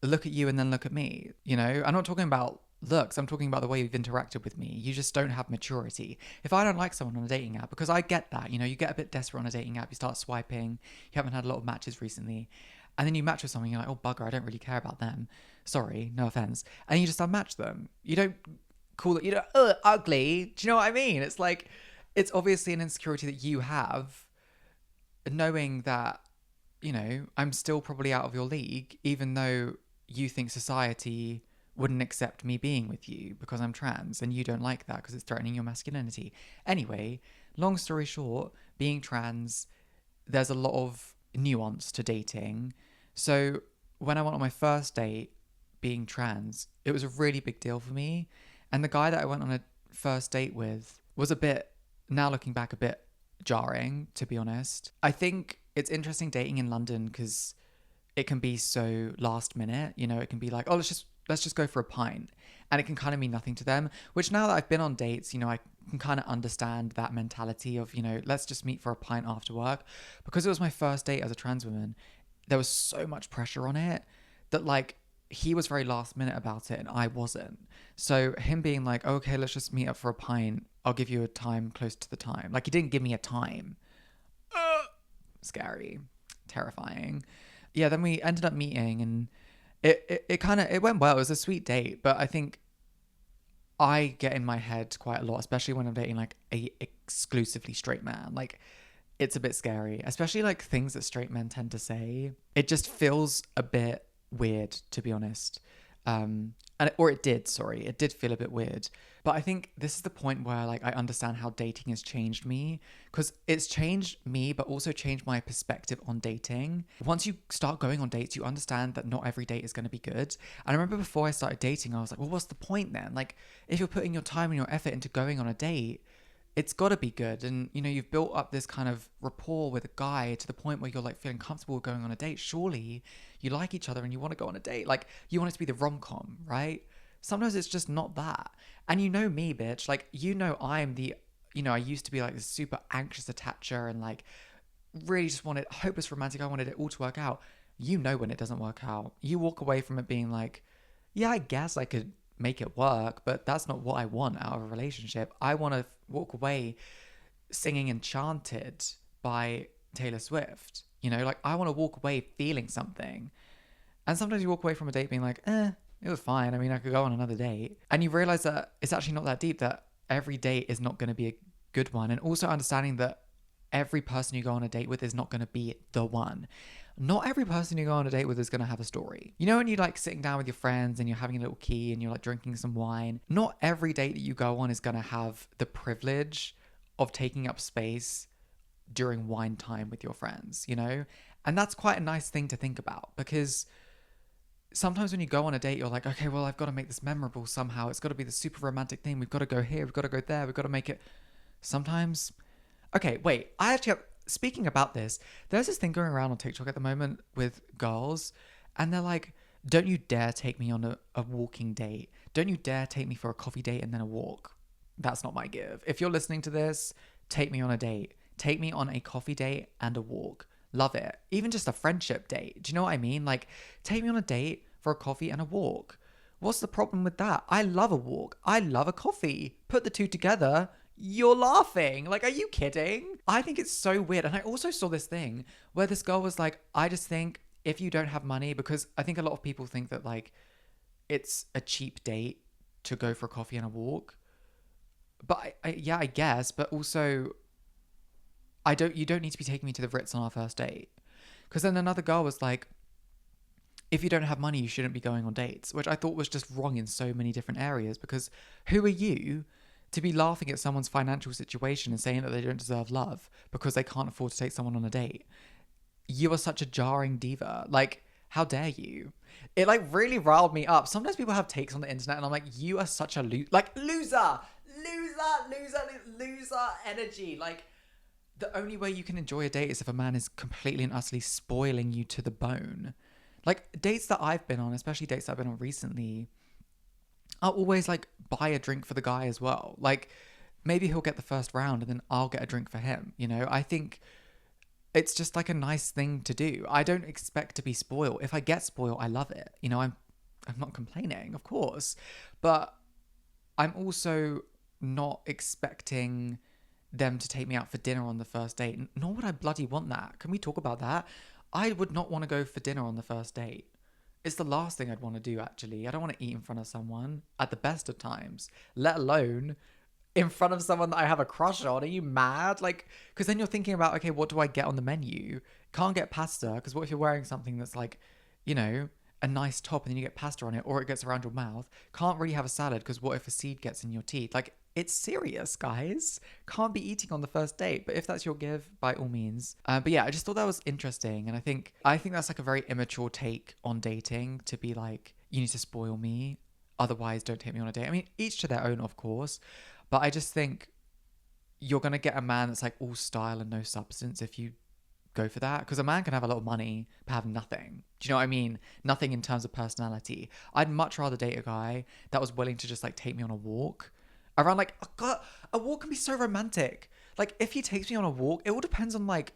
look at you and then look at me. I'm not talking about looks, I'm talking about the way you've interacted with me. You just don't have maturity. If I don't like someone on a dating app, because I get that, you get a bit desperate on a dating app, you start swiping, you haven't had a lot of matches recently, and then you match with someone, you're like, oh bugger, I don't really care about them, sorry, no offense, and you just unmatch them. You don't call it, ugly. Do you know what I mean? It's like, it's obviously an insecurity that you have, knowing that, I'm still probably out of your league, even though you think society wouldn't accept me being with you because I'm trans, and you don't like that because it's threatening your masculinity. Anyway, long story short, being trans, there's a lot of nuance to dating. So when I went on my first date being trans, it was a really big deal for me. And the guy that I went on a first date with was now looking back, a bit jarring, to be honest. I think it's interesting dating in London because it can be so last minute. It can be like, oh, let's just go for a pint, and it can kind of mean nothing to them, which now that I've been on dates, I can kind of understand that mentality of, let's just meet for a pint after work. Because it was my first date as a trans woman, there was so much pressure on it that like he was very last minute about it and I wasn't. So him being like, okay, let's just meet up for a pint, I'll give you a time close to the time, like he didn't give me a time. Scary, terrifying. Yeah, then we ended up meeting, and it went well. It was a sweet date, but I think I get in my head quite a lot, especially when I'm dating like a exclusively straight man. Like, it's a bit scary, especially like things that straight men tend to say. It just feels a bit weird, to be honest. It did feel a bit weird. But I think this is the point where like I understand how dating has changed me, because it's changed me but also changed my perspective on dating. Once you start going on dates, you understand that not every date is going to be good. And I remember before I started dating, I was like, well, what's the point then? Like, if you're putting your time and your effort into going on a date, it's got to be good. And you've built up this kind of rapport with a guy to the point where you're like feeling comfortable going on a date. Surely you like each other and you want to go on a date. Like, you want it to be the rom-com, right? Sometimes it's just not that. And me, bitch, like, I'm the, I used to be like this super anxious attacher and like really just wanted hopeless romantic. I wanted it all to work out. When it doesn't work out, you walk away from it being like, yeah, I guess I could make it work, but that's not what I want out of a relationship. I want to walk away singing Enchanted by Taylor Swift. Like, I want to walk away feeling something. And sometimes you walk away from a date being like, it was fine. I mean, I could go on another date. And you realize that it's actually not that deep, that every date is not going to be a good one. And also understanding that every person you go on a date with is not going to be the one. Not every person you go on a date with is going to have a story. When you're like sitting down with your friends and you're having a little key and you're like drinking some wine, not every date that you go on is going to have the privilege of taking up space during wine time with your friends, And that's quite a nice thing to think about, because sometimes when you go on a date, you're like, okay, well, I've got to make this memorable somehow. It's got to be the super romantic thing. We've got to go here. We've got to go there. We've got to make it. Sometimes. Okay, wait. I actually have, speaking about this, there's this thing going around on TikTok at the moment with girls, and they're like, don't you dare take me on a walking date. Don't you dare take me for a coffee date and then a walk. That's not my give. If you're listening to this, take me on a date. Take me on a coffee date and a walk. Love it. Even just a friendship date. Do you know what I mean? Like, take me on a date for a coffee and a walk. What's the problem with that? I love a walk. I love a coffee. Put the two together, you're laughing. Like, are you kidding? I think it's so weird. And I also saw this thing where this girl was like, I just think if you don't have money, because I think a lot of people think that like it's a cheap date to go for a coffee and a walk. But yeah, I guess. But also, you don't need to be taking me to the Ritz on our first date. Because then another girl was like, if you don't have money, you shouldn't be going on dates, which I thought was just wrong in so many different areas. Because who are you to be laughing at someone's financial situation and saying that they don't deserve love because they can't afford to take someone on a date? You are such a jarring diva. Like, how dare you? It like really riled me up. Sometimes people have takes on the internet and I'm like, you are such a loser energy. Like, the only way you can enjoy a date is if a man is completely and utterly spoiling you to the bone. Like, dates that I've been on, especially dates that I've been on recently, I'll always like buy a drink for the guy as well. Like, maybe he'll get the first round and then I'll get a drink for him. You know, I think it's just like a nice thing to do. I don't expect to be spoiled. If I get spoiled, I love it. You know, I'm not complaining, of course, but I'm also not expecting them to take me out for dinner on the first date. Nor would I bloody want that. Can we talk about that? I would not want to go for dinner on the first date. It's the last thing I'd want to do, actually. I don't want to eat in front of someone at the best of times, let alone in front of someone that I have a crush on. Are you mad? Like, because then you're thinking about, okay, what do I get on the menu? Can't get pasta, because what if you're wearing something that's like, you know, a nice top and then you get pasta on it, or it gets around your mouth? Can't really have a salad, because what if a seed gets in your teeth? Like, it's serious, guys. Can't be eating on the first date. But if that's your give, by all means. But yeah, I just thought that was interesting. And I think that's like a very immature take on dating, to be like, you need to spoil me, otherwise don't take me on a date. I mean, each to their own, of course. But I just think you're going to get a man that's like all style and no substance if you go for that. Because a man can have a lot of money but have nothing. Do you know what I mean? Nothing in terms of personality. I'd much rather date a guy that was willing to just like take me on a walk. Around like, oh God, a walk can be so romantic. Like, if he takes me on a walk, it all depends on like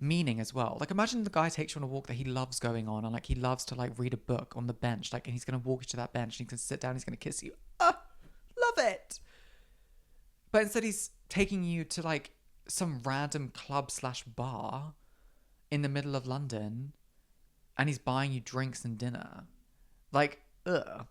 meaning as well. Like, imagine the guy takes you on a walk that he loves going on, and like he loves to like read a book on the bench, like, and he's gonna walk you to that bench and he's gonna sit down, he's gonna kiss you. Love it. But instead he's taking you to like some random club/bar in the middle of London, and he's buying you drinks and dinner. Like,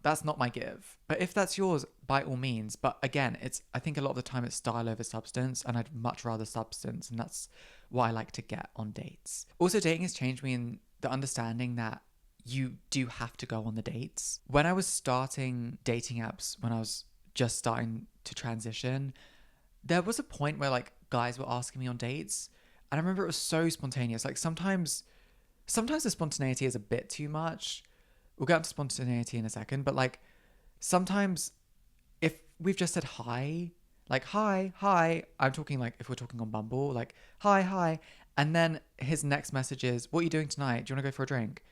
that's not my give. But if that's yours, by all means. But again, I think a lot of the time it's style over substance, and I'd much rather substance, and that's what I like to get on dates. Also, dating has changed me in the understanding that you do have to go on the dates. When I was starting dating apps, when I was just starting to transition, there was a point where like guys were asking me on dates, and I remember it was so spontaneous. Like, sometimes the spontaneity is a bit too much. We'll get into spontaneity in a second, but like sometimes if we've just said hi, like hi, I'm talking like if we're talking on Bumble, like hi, and then his next message is, what are you doing tonight? Do you want to go for a drink?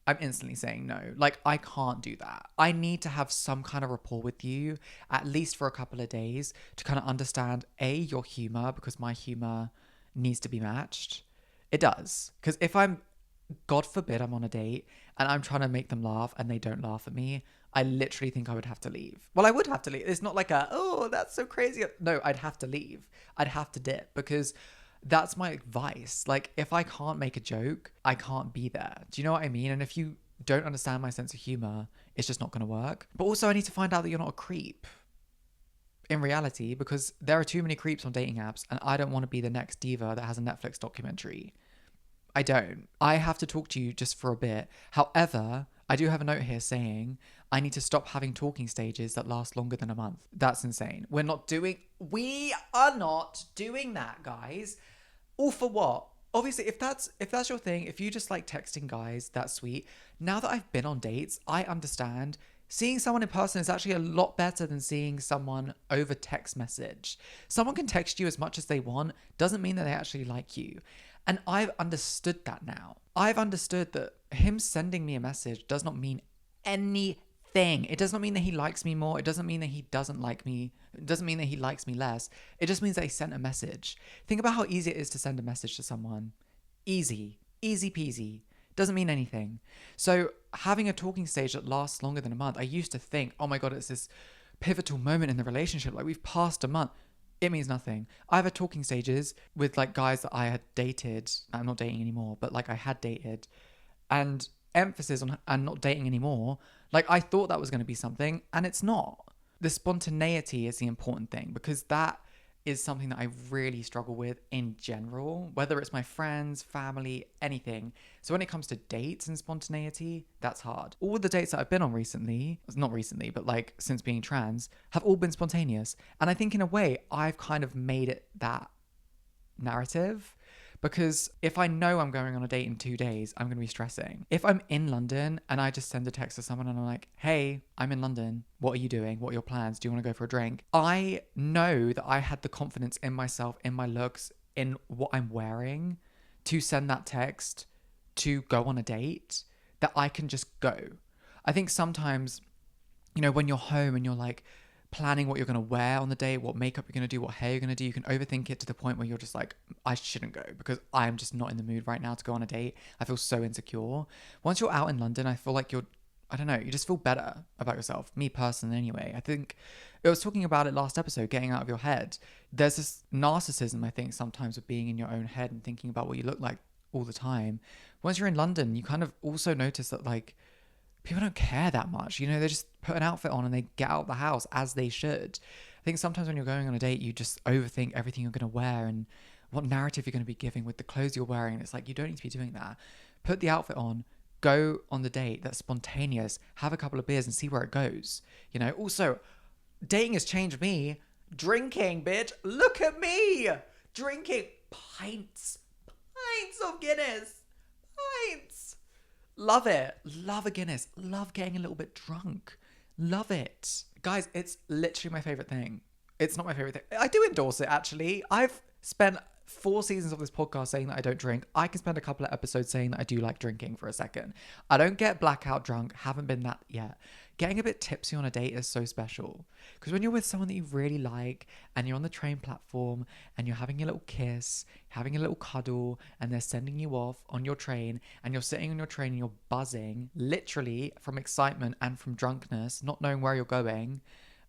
I'm instantly saying no. Like, I can't do that. I need to have some kind of rapport with you, at least for a couple of days, to kind of understand your humor, because my humor needs to be matched. It does. Because if God forbid I'm on a date and I'm trying to make them laugh and they don't laugh at me, I literally think I would have to leave. Well, I would have to leave. It's not like oh, that's so crazy. No, I'd have to leave. I'd have to dip, because that's my advice. Like, if I can't make a joke, I can't be there. Do you know what I mean? And if you don't understand my sense of humor, it's just not going to work. But also, I need to find out that you're not a creep in reality, because there are too many creeps on dating apps, and I don't want to be the next diva that has a Netflix documentary. I don't. I have to talk to you just for a bit. However, I do have a note here saying I need to stop having talking stages that last longer than a month. That's insane. We are not doing that, guys. All for what? Obviously, if that's your thing, if you just like texting guys, that's sweet. Now that I've been on dates, I understand seeing someone in person is actually a lot better than seeing someone over text message. Someone can text you as much as they want, doesn't mean that they actually like you. And I've understood that now. I've understood that him sending me a message does not mean anything. thing. It does not mean that he likes me more. It doesn't mean that he doesn't like me. It doesn't mean that he likes me less. It just means that he sent a message. Think about how easy it is to send a message to someone. Easy. Easy peasy. Doesn't mean anything. So having a talking stage that lasts longer than a month, I used to think, oh my God, it's this pivotal moment in the relationship. Like, we've passed a month. It means nothing. I've had talking stages with like guys that I had dated. I'm not dating anymore, but like I had dated, and emphasis on and not dating anymore. Like, I thought that was going to be something, and it's not. The spontaneity is the important thing, because that is something that I really struggle with in general, whether it's my friends, family, anything. So when it comes to dates and spontaneity, that's hard. All the dates that I've been on recently, not recently, but like since being trans, have all been spontaneous. And I think in a way, I've kind of made it that narrative. Because if I know I'm going on a date in 2 days, I'm going to be stressing. If I'm in London and I just send a text to someone and I'm like, hey, I'm in London. What are you doing? What are your plans? Do you want to go for a drink? I know that I had the confidence in myself, in my looks, in what I'm wearing to send that text to go on a date, that I can just go. I think sometimes, you know, when you're home and you're like, planning what you're going to wear on the day, what makeup you're going to do, what hair you're going to do, you can overthink it to the point where you're just like, I shouldn't go because I'm just not in the mood right now to go on a date. I feel so insecure. Once you're out in London, I feel like I don't know, you just feel better about yourself. Me personally anyway. I think I was talking about it last episode, getting out of your head. There's this narcissism, I think, sometimes of being in your own head and thinking about what you look like all the time. Once you're in London, you kind of also notice that like, people don't care that much. You know, they just put an outfit on and they get out of the house as they should. I think sometimes when you're going on a date, you just overthink everything you're going to wear and what narrative you're going to be giving with the clothes you're wearing. It's like, you don't need to be doing that. Put the outfit on, go on the date. That's spontaneous. Have a couple of beers and see where it goes. You know, also, dating has changed me. Drinking, bitch. Look at me. Drinking pints of Guinness. Pints. Love it. Love a Guinness. Love getting a little bit drunk. Love it. Guys, it's literally my favorite thing. It's not my favorite thing. I do endorse it, actually. I've spent 4 seasons of this podcast saying that I don't drink. I can spend a couple of episodes saying that I do like drinking for a second. I don't get blackout drunk. Haven't been that yet. Getting a bit tipsy on a date is so special. Because when you're with someone that you really like and you're on the train platform and you're having a little kiss, having a little cuddle, and they're sending you off on your train and you're sitting on your train and you're buzzing, literally from excitement and from drunkenness, not knowing where you're going.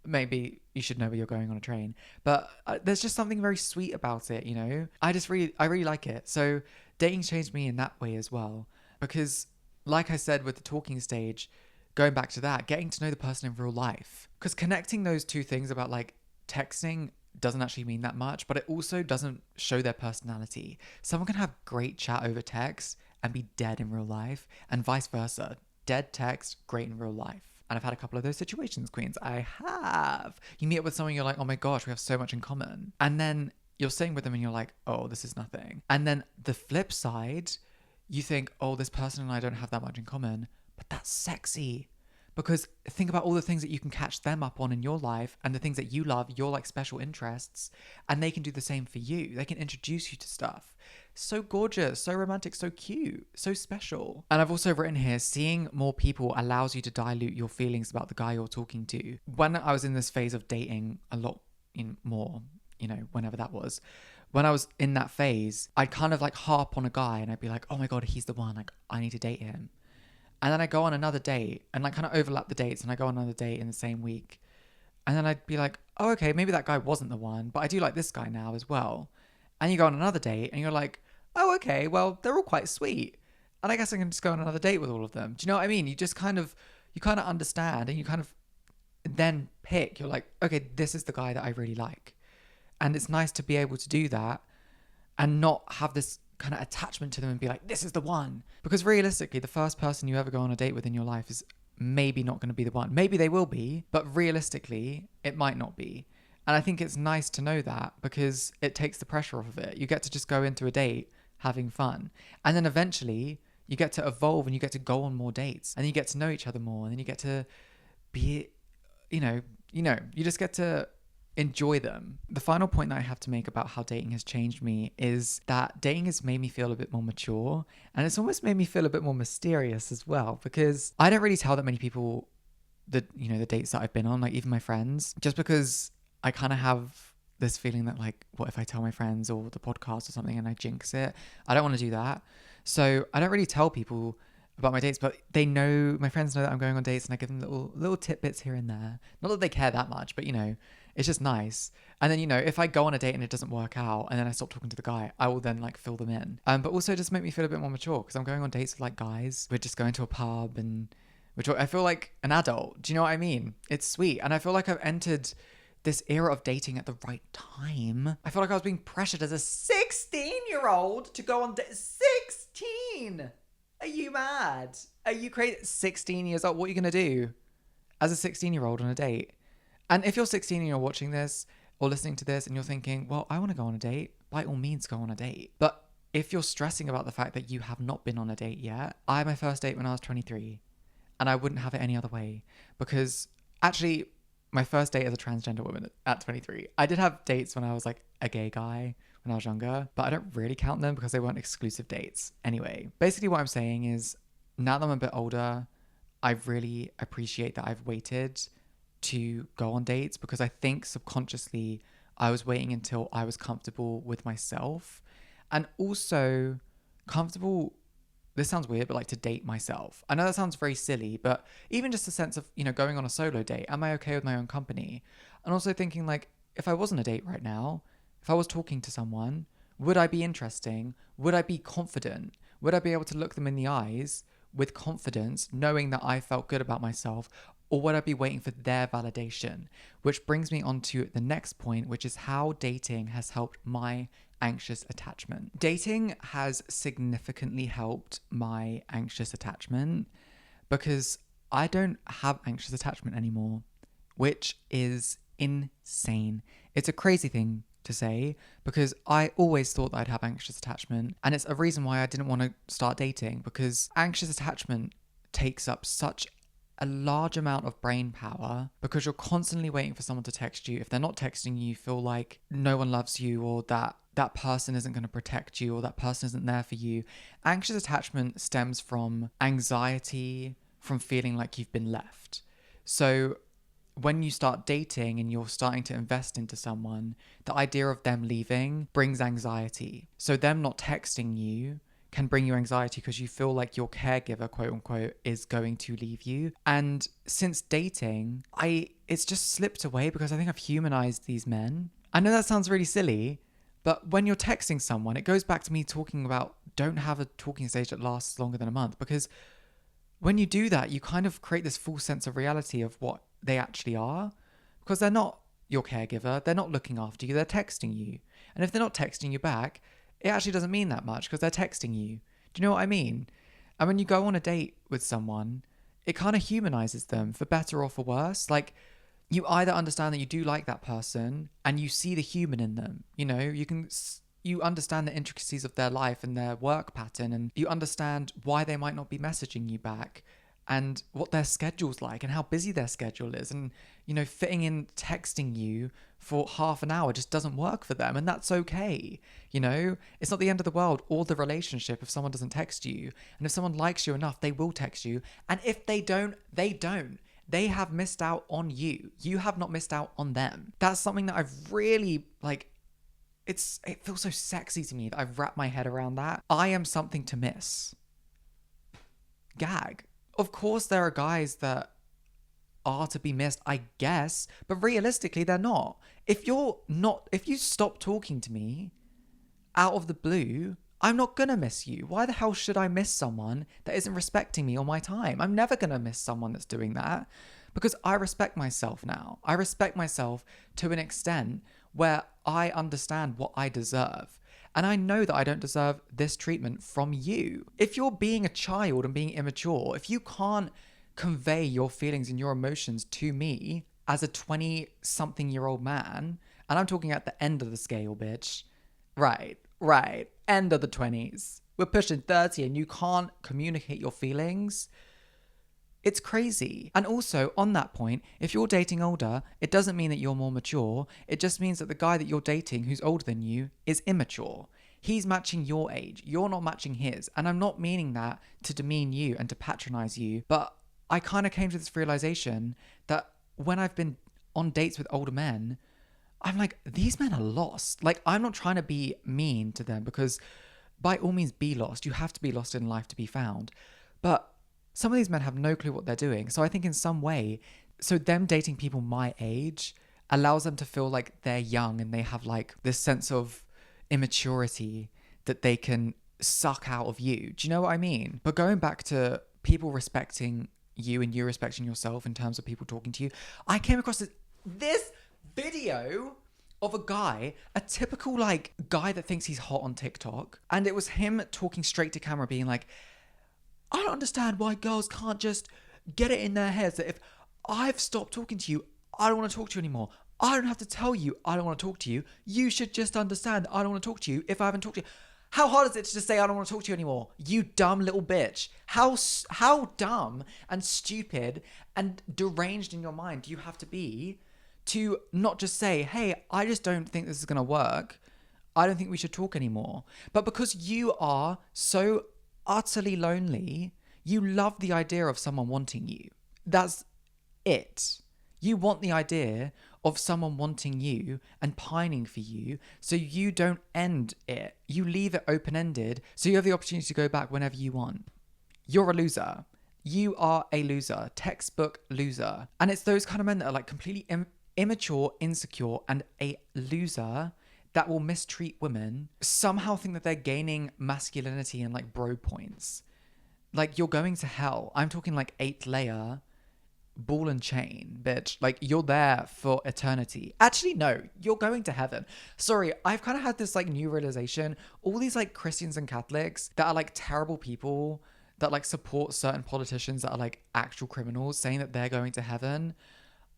Maybe you should know where you're going on a train. But there's just something very sweet about it, you know? I really like it. So dating changed me in that way as well. Because like I said with the talking stage, going back to that, getting to know the person in real life. Because connecting those two things about like texting doesn't actually mean that much, but it also doesn't show their personality. Someone can have great chat over text and be dead in real life, and vice versa. Dead text, great in real life. And I've had a couple of those situations, queens. I have. You meet up with someone, you're like, oh my gosh, we have so much in common. And then you're sitting with them and you're like, oh, this is nothing. And then the flip side, you think, oh, this person and I don't have that much in common. But that's sexy, because think about all the things that you can catch them up on in your life and the things that you love, your like special interests, and they can do the same for you. They can introduce you to stuff. So gorgeous, so romantic, so cute, so special. And I've also written here, seeing more people allows you to dilute your feelings about the guy you're talking to. When I was in this phase of dating a lot more, you know, whenever that was, when I was in that phase, I'd kind of like harp on a guy and I'd be like, oh my God, he's the one, like I need to date him. And then I go on another date and like kind of overlap the dates, and I go on another date in the same week. And then I'd be like, oh, okay, maybe that guy wasn't the one, but I do like this guy now as well. And you go on another date and you're like, oh, okay, well, they're all quite sweet. And I guess I can just go on another date with all of them. Do you know what I mean? You kind of understand, and you kind of then pick. You're like, okay, this is the guy that I really like. And it's nice to be able to do that and not have this kind of attachment to them and be like, this is the one. Because realistically, the first person you ever go on a date with in your life is maybe not going to be the one. Maybe they will be, but realistically, it might not be. And I think it's nice to know that, because it takes the pressure off of it. You get to just go into a date having fun. And then eventually you get to evolve and you get to go on more dates and you get to know each other more. And then you get to be, you just get to enjoy them. The final point that I have to make about how dating has changed me is that dating has made me feel a bit more mature, and it's almost made me feel a bit more mysterious as well, because I don't really tell that many people the dates that I've been on, like even my friends, just because I kind of have this feeling that like, what if I tell my friends or the podcast or something and I jinx it? I don't want to do that. So I don't really tell people about my dates, but they know, my friends know that I'm going on dates, and I give them little tidbits here and there. Not that they care that much, but it's just nice. And then, if I go on a date and it doesn't work out and then I stop talking to the guy, I will then like fill them in. But also just make me feel a bit more mature, because I'm going on dates with like guys. We're just going to a pub, and which I feel like an adult. Do you know what I mean? It's sweet. And I feel like I've entered this era of dating at the right time. I feel like I was being pressured as a 16-year-old to go on 16. Are you mad? Are you crazy? 16 years old. What are you going to do as a 16-year-old on a date? And if you're 16 and you're watching this or listening to this and you're thinking, well, I want to go on a date, by all means, go on a date. But if you're stressing about the fact that you have not been on a date yet, I had my first date when I was 23, and I wouldn't have it any other way, because actually my first date as a transgender woman at 23, I did have dates when I was like a gay guy when I was younger, but I don't really count them because they weren't exclusive dates. Anyway, basically what I'm saying is, now that I'm a bit older, I really appreciate that I've waited to go on dates, because I think subconsciously I was waiting until I was comfortable with myself, and also comfortable, this sounds weird, but like to date myself. I know that sounds very silly, but even just a sense of, going on a solo date, am I okay with my own company? And also thinking like, if I was on a date right now, if I was talking to someone, would I be interesting? Would I be confident? Would I be able to look them in the eyes with confidence, knowing that I felt good about myself? Or would I be waiting for their validation? Which brings me on to the next point, which is how dating has helped my anxious attachment. Dating has significantly helped my anxious attachment, because I don't have anxious attachment anymore, which is insane. It's a crazy thing to say, because I always thought that I'd have anxious attachment, and it's a reason why I didn't want to start dating, because anxious attachment takes up such a large amount of brain power, because you're constantly waiting for someone to text you. If they're not texting you, you feel like no one loves you, or that person isn't going to protect you, or that person isn't there for you. Anxious attachment stems from anxiety, from feeling like you've been left. So when you start dating and you're starting to invest into someone, the idea of them leaving brings anxiety. So them not texting you can bring you anxiety, because you feel like your caregiver, quote unquote, is going to leave you. And since dating, it's just slipped away, because I think I've humanized these men. I know that sounds really silly, but when you're texting someone, it goes back to me talking about, don't have a talking stage that lasts longer than a month, because when you do that, you kind of create this false sense of reality of what they actually are, because they're not your caregiver, they're not looking after you, they're texting you. And if they're not texting you back, it actually doesn't mean that much, because they're texting you. Do you know what I mean? And when you go on a date with someone, it kind of humanizes them, for better or for worse. Like, you either understand that you do like that person and you see the human in them. You understand the intricacies of their life and their work pattern, and you understand why they might not be messaging you back, and what their schedule's like, and how busy their schedule is. And, fitting in texting you for half an hour just doesn't work for them, and that's okay. It's not the end of the world or the relationship if someone doesn't text you. And if someone likes you enough, they will text you. And if they don't, they don't. They have missed out on you. You have not missed out on them. That's something that I've really, it feels so sexy to me that I've wrapped my head around that. I am something to miss. Gag. Of course, there are guys that are to be missed, I guess, but realistically, they're not. If you stop talking to me out of the blue, I'm not gonna miss you. Why the hell should I miss someone that isn't respecting me or my time? I'm never gonna miss someone that's doing that, because I respect myself now. I respect myself to an extent where I understand what I deserve. And I know that I don't deserve this treatment from you. If you're being a child and being immature, if you can't convey your feelings and your emotions to me as a 20-something-year-old man, and I'm talking at the end of the scale, bitch. Right. End of the 20s. We're pushing 30 and you can't communicate your feelings. It's crazy. And also, on that point, if you're dating older, it doesn't mean that you're more mature. It just means that the guy that you're dating who's older than you is immature. He's matching your age. You're not matching his. And I'm not meaning that to demean you and to patronize you, but I kind of came to this realization that when I've been on dates with older men, I'm like, these men are lost. Like, I'm not trying to be mean to them, because by all means be lost. You have to be lost in life to be found. But some of these men have no clue what they're doing. So I think in some way, so them dating people my age allows them to feel like they're young and they have like this sense of immaturity that they can suck out of you. Do you know what I mean? But going back to people respecting you and you respecting yourself in terms of people talking to you, I came across this video of a guy, a typical like guy that thinks he's hot on TikTok, and it was him talking straight to camera being like, I don't understand why girls can't just get it in their heads that if I've stopped talking to you, I don't want to talk to you anymore. I don't have to tell you I don't want to talk to you. You should just understand I don't want to talk to you if I haven't talked to you. How hard is it to just say I don't want to talk to you anymore? You dumb little bitch. How dumb and stupid and deranged in your mind do you have to be to not just say, hey, I just don't think this is going to work. I don't think we should talk anymore. But because you are so utterly lonely, you love the idea of someone wanting you. That's it. You want the idea of someone wanting you and pining for you, so you don't end it. You leave it open-ended so you have the opportunity to go back whenever you want. You're a loser. You are a loser. Textbook loser. And it's those kind of men that are like completely immature, insecure, and a loser that will mistreat women, somehow think that they're gaining masculinity and like bro points. Like, you're going to hell. I'm talking like 8th layer, ball and chain, bitch. Like, you're there for eternity. Actually, no, you're going to heaven. Sorry, I've kind of had this like new realization. All these like Christians and Catholics that are like terrible people that like support certain politicians that are like actual criminals saying that they're going to heaven.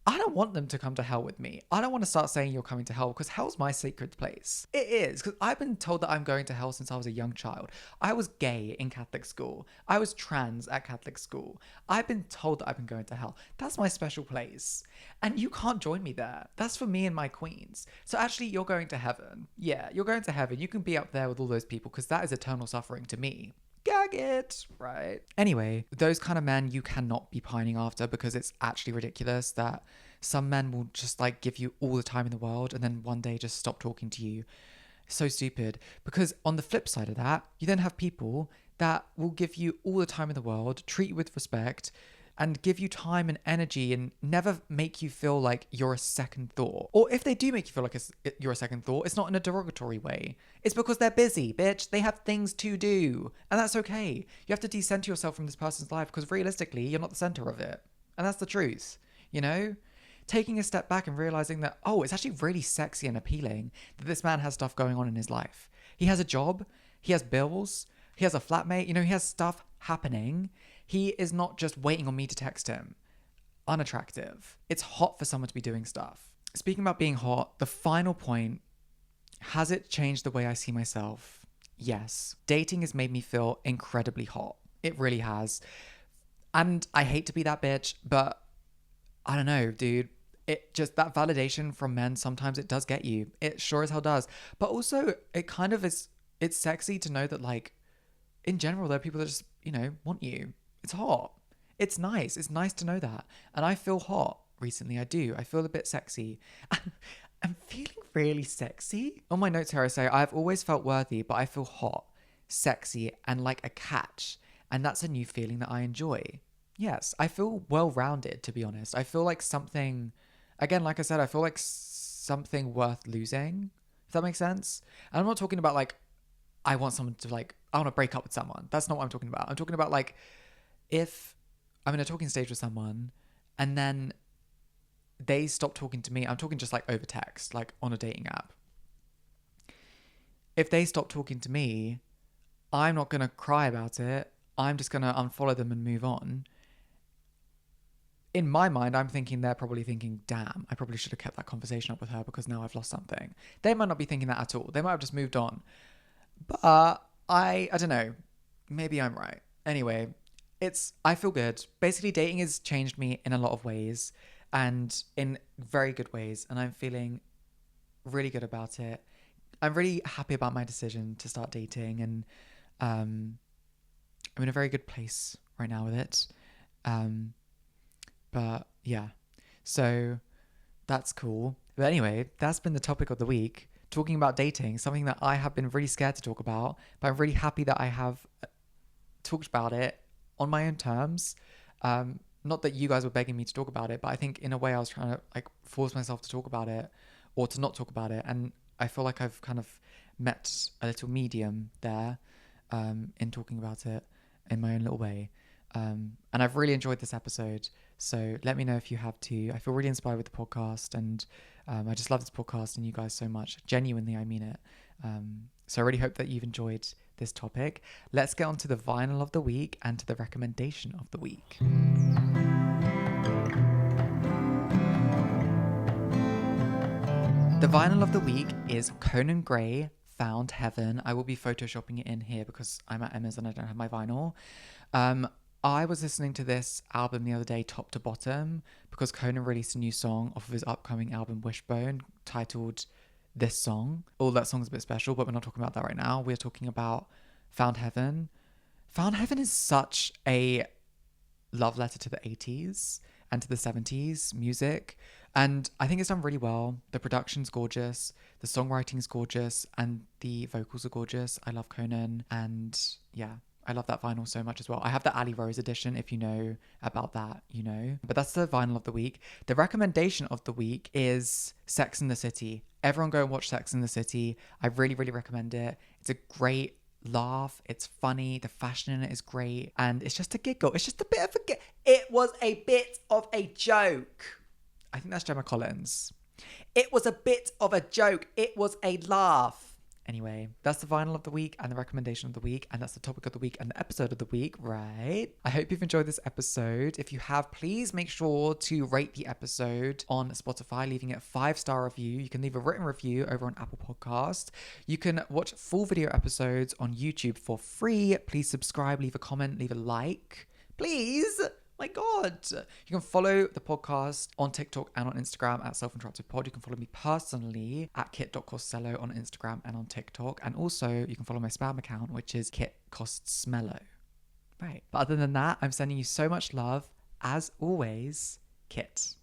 I don't want them to come to hell with me. I don't want to start saying you're coming to hell, because hell's my sacred place. It is, because I've been told that I'm going to hell since I was a young child. I was gay in Catholic school. I was trans at Catholic school. I've been told that I've been going to hell. That's my special place. And you can't join me there. That's for me and my queens. So actually, you're going to heaven. Yeah, you're going to heaven. You can be up there with all those people, because that is eternal suffering to me. Gag it, right? Anyway, those kind of men you cannot be pining after, because it's actually ridiculous that some men will just like give you all the time in the world and then one day just stop talking to you. So stupid. Because on the flip side of that, you then have people that will give you all the time in the world, treat you with respect, and give you time and energy and never make you feel like you're a second thought. Or if they do make you feel like you're a second thought, it's not in a derogatory way. It's because they're busy, bitch. They have things to do. And that's okay. You have to decenter yourself from this person's life, because realistically, you're not the center of it. And that's the truth, you know? Taking a step back and realizing that, oh, it's actually really sexy and appealing that this man has stuff going on in his life. He has a job. He has bills. He has a flatmate. You know, he has stuff happening. He is not just waiting on me to text him. Unattractive. It's hot for someone to be doing stuff. Speaking about being hot, the final point, has it changed the way I see myself? Yes. Dating has made me feel incredibly hot. It really has. And I hate to be that bitch, but I don't know, dude. It just, that validation from men, sometimes it does get you. It sure as hell does. But also, it kind of is, it's sexy to know that, like, in general, there are people that just, you know, want you. It's hot. It's nice. It's nice to know that. And I feel hot recently. I do. I feel a bit sexy. I'm feeling really sexy. On my notes here, I say, I've always felt worthy, but I feel hot, sexy, and like a catch. And that's a new feeling that I enjoy. Yes, I feel well-rounded, to be honest. I feel like something, again, like I said, I feel like something worth losing, if that makes sense. And I'm not talking about like, I want someone to like, I want to break up with someone. That's not what I'm talking about. I'm talking about like, if I'm in a talking stage with someone and then they stop talking to me, I'm talking just like over text, like on a dating app. If they stop talking to me, I'm not going to cry about it. I'm just going to unfollow them and move on. In my mind, I'm thinking they're probably thinking, damn, I probably should have kept that conversation up with her because now I've lost something. They might not be thinking that at all. They might have just moved on. But I don't know. Maybe I'm right. Anyway, I feel good. Basically, dating has changed me in a lot of ways and in very good ways. And I'm feeling really good about it. I'm really happy about my decision to start dating. And I'm in a very good place right now with it. But yeah, so that's cool. But anyway, that's been the topic of the week. Talking about dating, something that I have been really scared to talk about, but I'm really happy that I have talked about it on my own terms. Not that you guys were begging me to talk about it, but I think in a way I was trying to like force myself to talk about it or to not talk about it. And I feel like I've kind of met a little medium there in talking about it in my own little way. And I've really enjoyed this episode. So let me know if you have too. I feel really inspired with the podcast, and I just love this podcast and you guys so much. Genuinely, I mean it. So I really hope that you've enjoyed this topic. Let's get on to the vinyl of the week and to the recommendation of the week. The vinyl of the week is Conan Gray, Found Heaven. I will be photoshopping it in here because I'm at Emma's and I don't have my vinyl. I was listening to this album the other day, top to bottom, because Conan released a new song off of his upcoming album Wishbone titled This Song. Oh, that song's a bit special, but we're not talking about that right now. We're talking about Found Heaven. Found Heaven is such a love letter to the 80s and to the 70s music. And I think it's done really well. The production's gorgeous, the songwriting's gorgeous, and the vocals are gorgeous. I love Conan, and yeah, I love that vinyl so much as well. I have the Ali Rose edition, if you know about that, you know. But that's the vinyl of the week. The recommendation of the week is Sex and the City. Everyone go and watch Sex and the City. I really, really recommend it. It's a great laugh. It's funny. The fashion in it is great. And it's just a giggle. It's just a bit of a giggle. It was a bit of a joke. I think that's Gemma Collins. It was a bit of a joke. It was a laugh. Anyway, that's the vinyl of the week and the recommendation of the week, and that's the topic of the week and the episode of the week, right? I hope you've enjoyed this episode. If you have, please make sure to rate the episode on Spotify, leaving it a 5-star review. You can leave a written review over on Apple Podcast. You can watch full video episodes on YouTube for free. Please subscribe, leave a comment, leave a like. Please. My God. You can follow the podcast on TikTok and on Instagram at selfinterruptedpod. You can follow me personally at kit.costello on Instagram and on TikTok. And also you can follow my spam account, which is kitcostsmello. Right. But other than that, I'm sending you so much love. As always, Kit.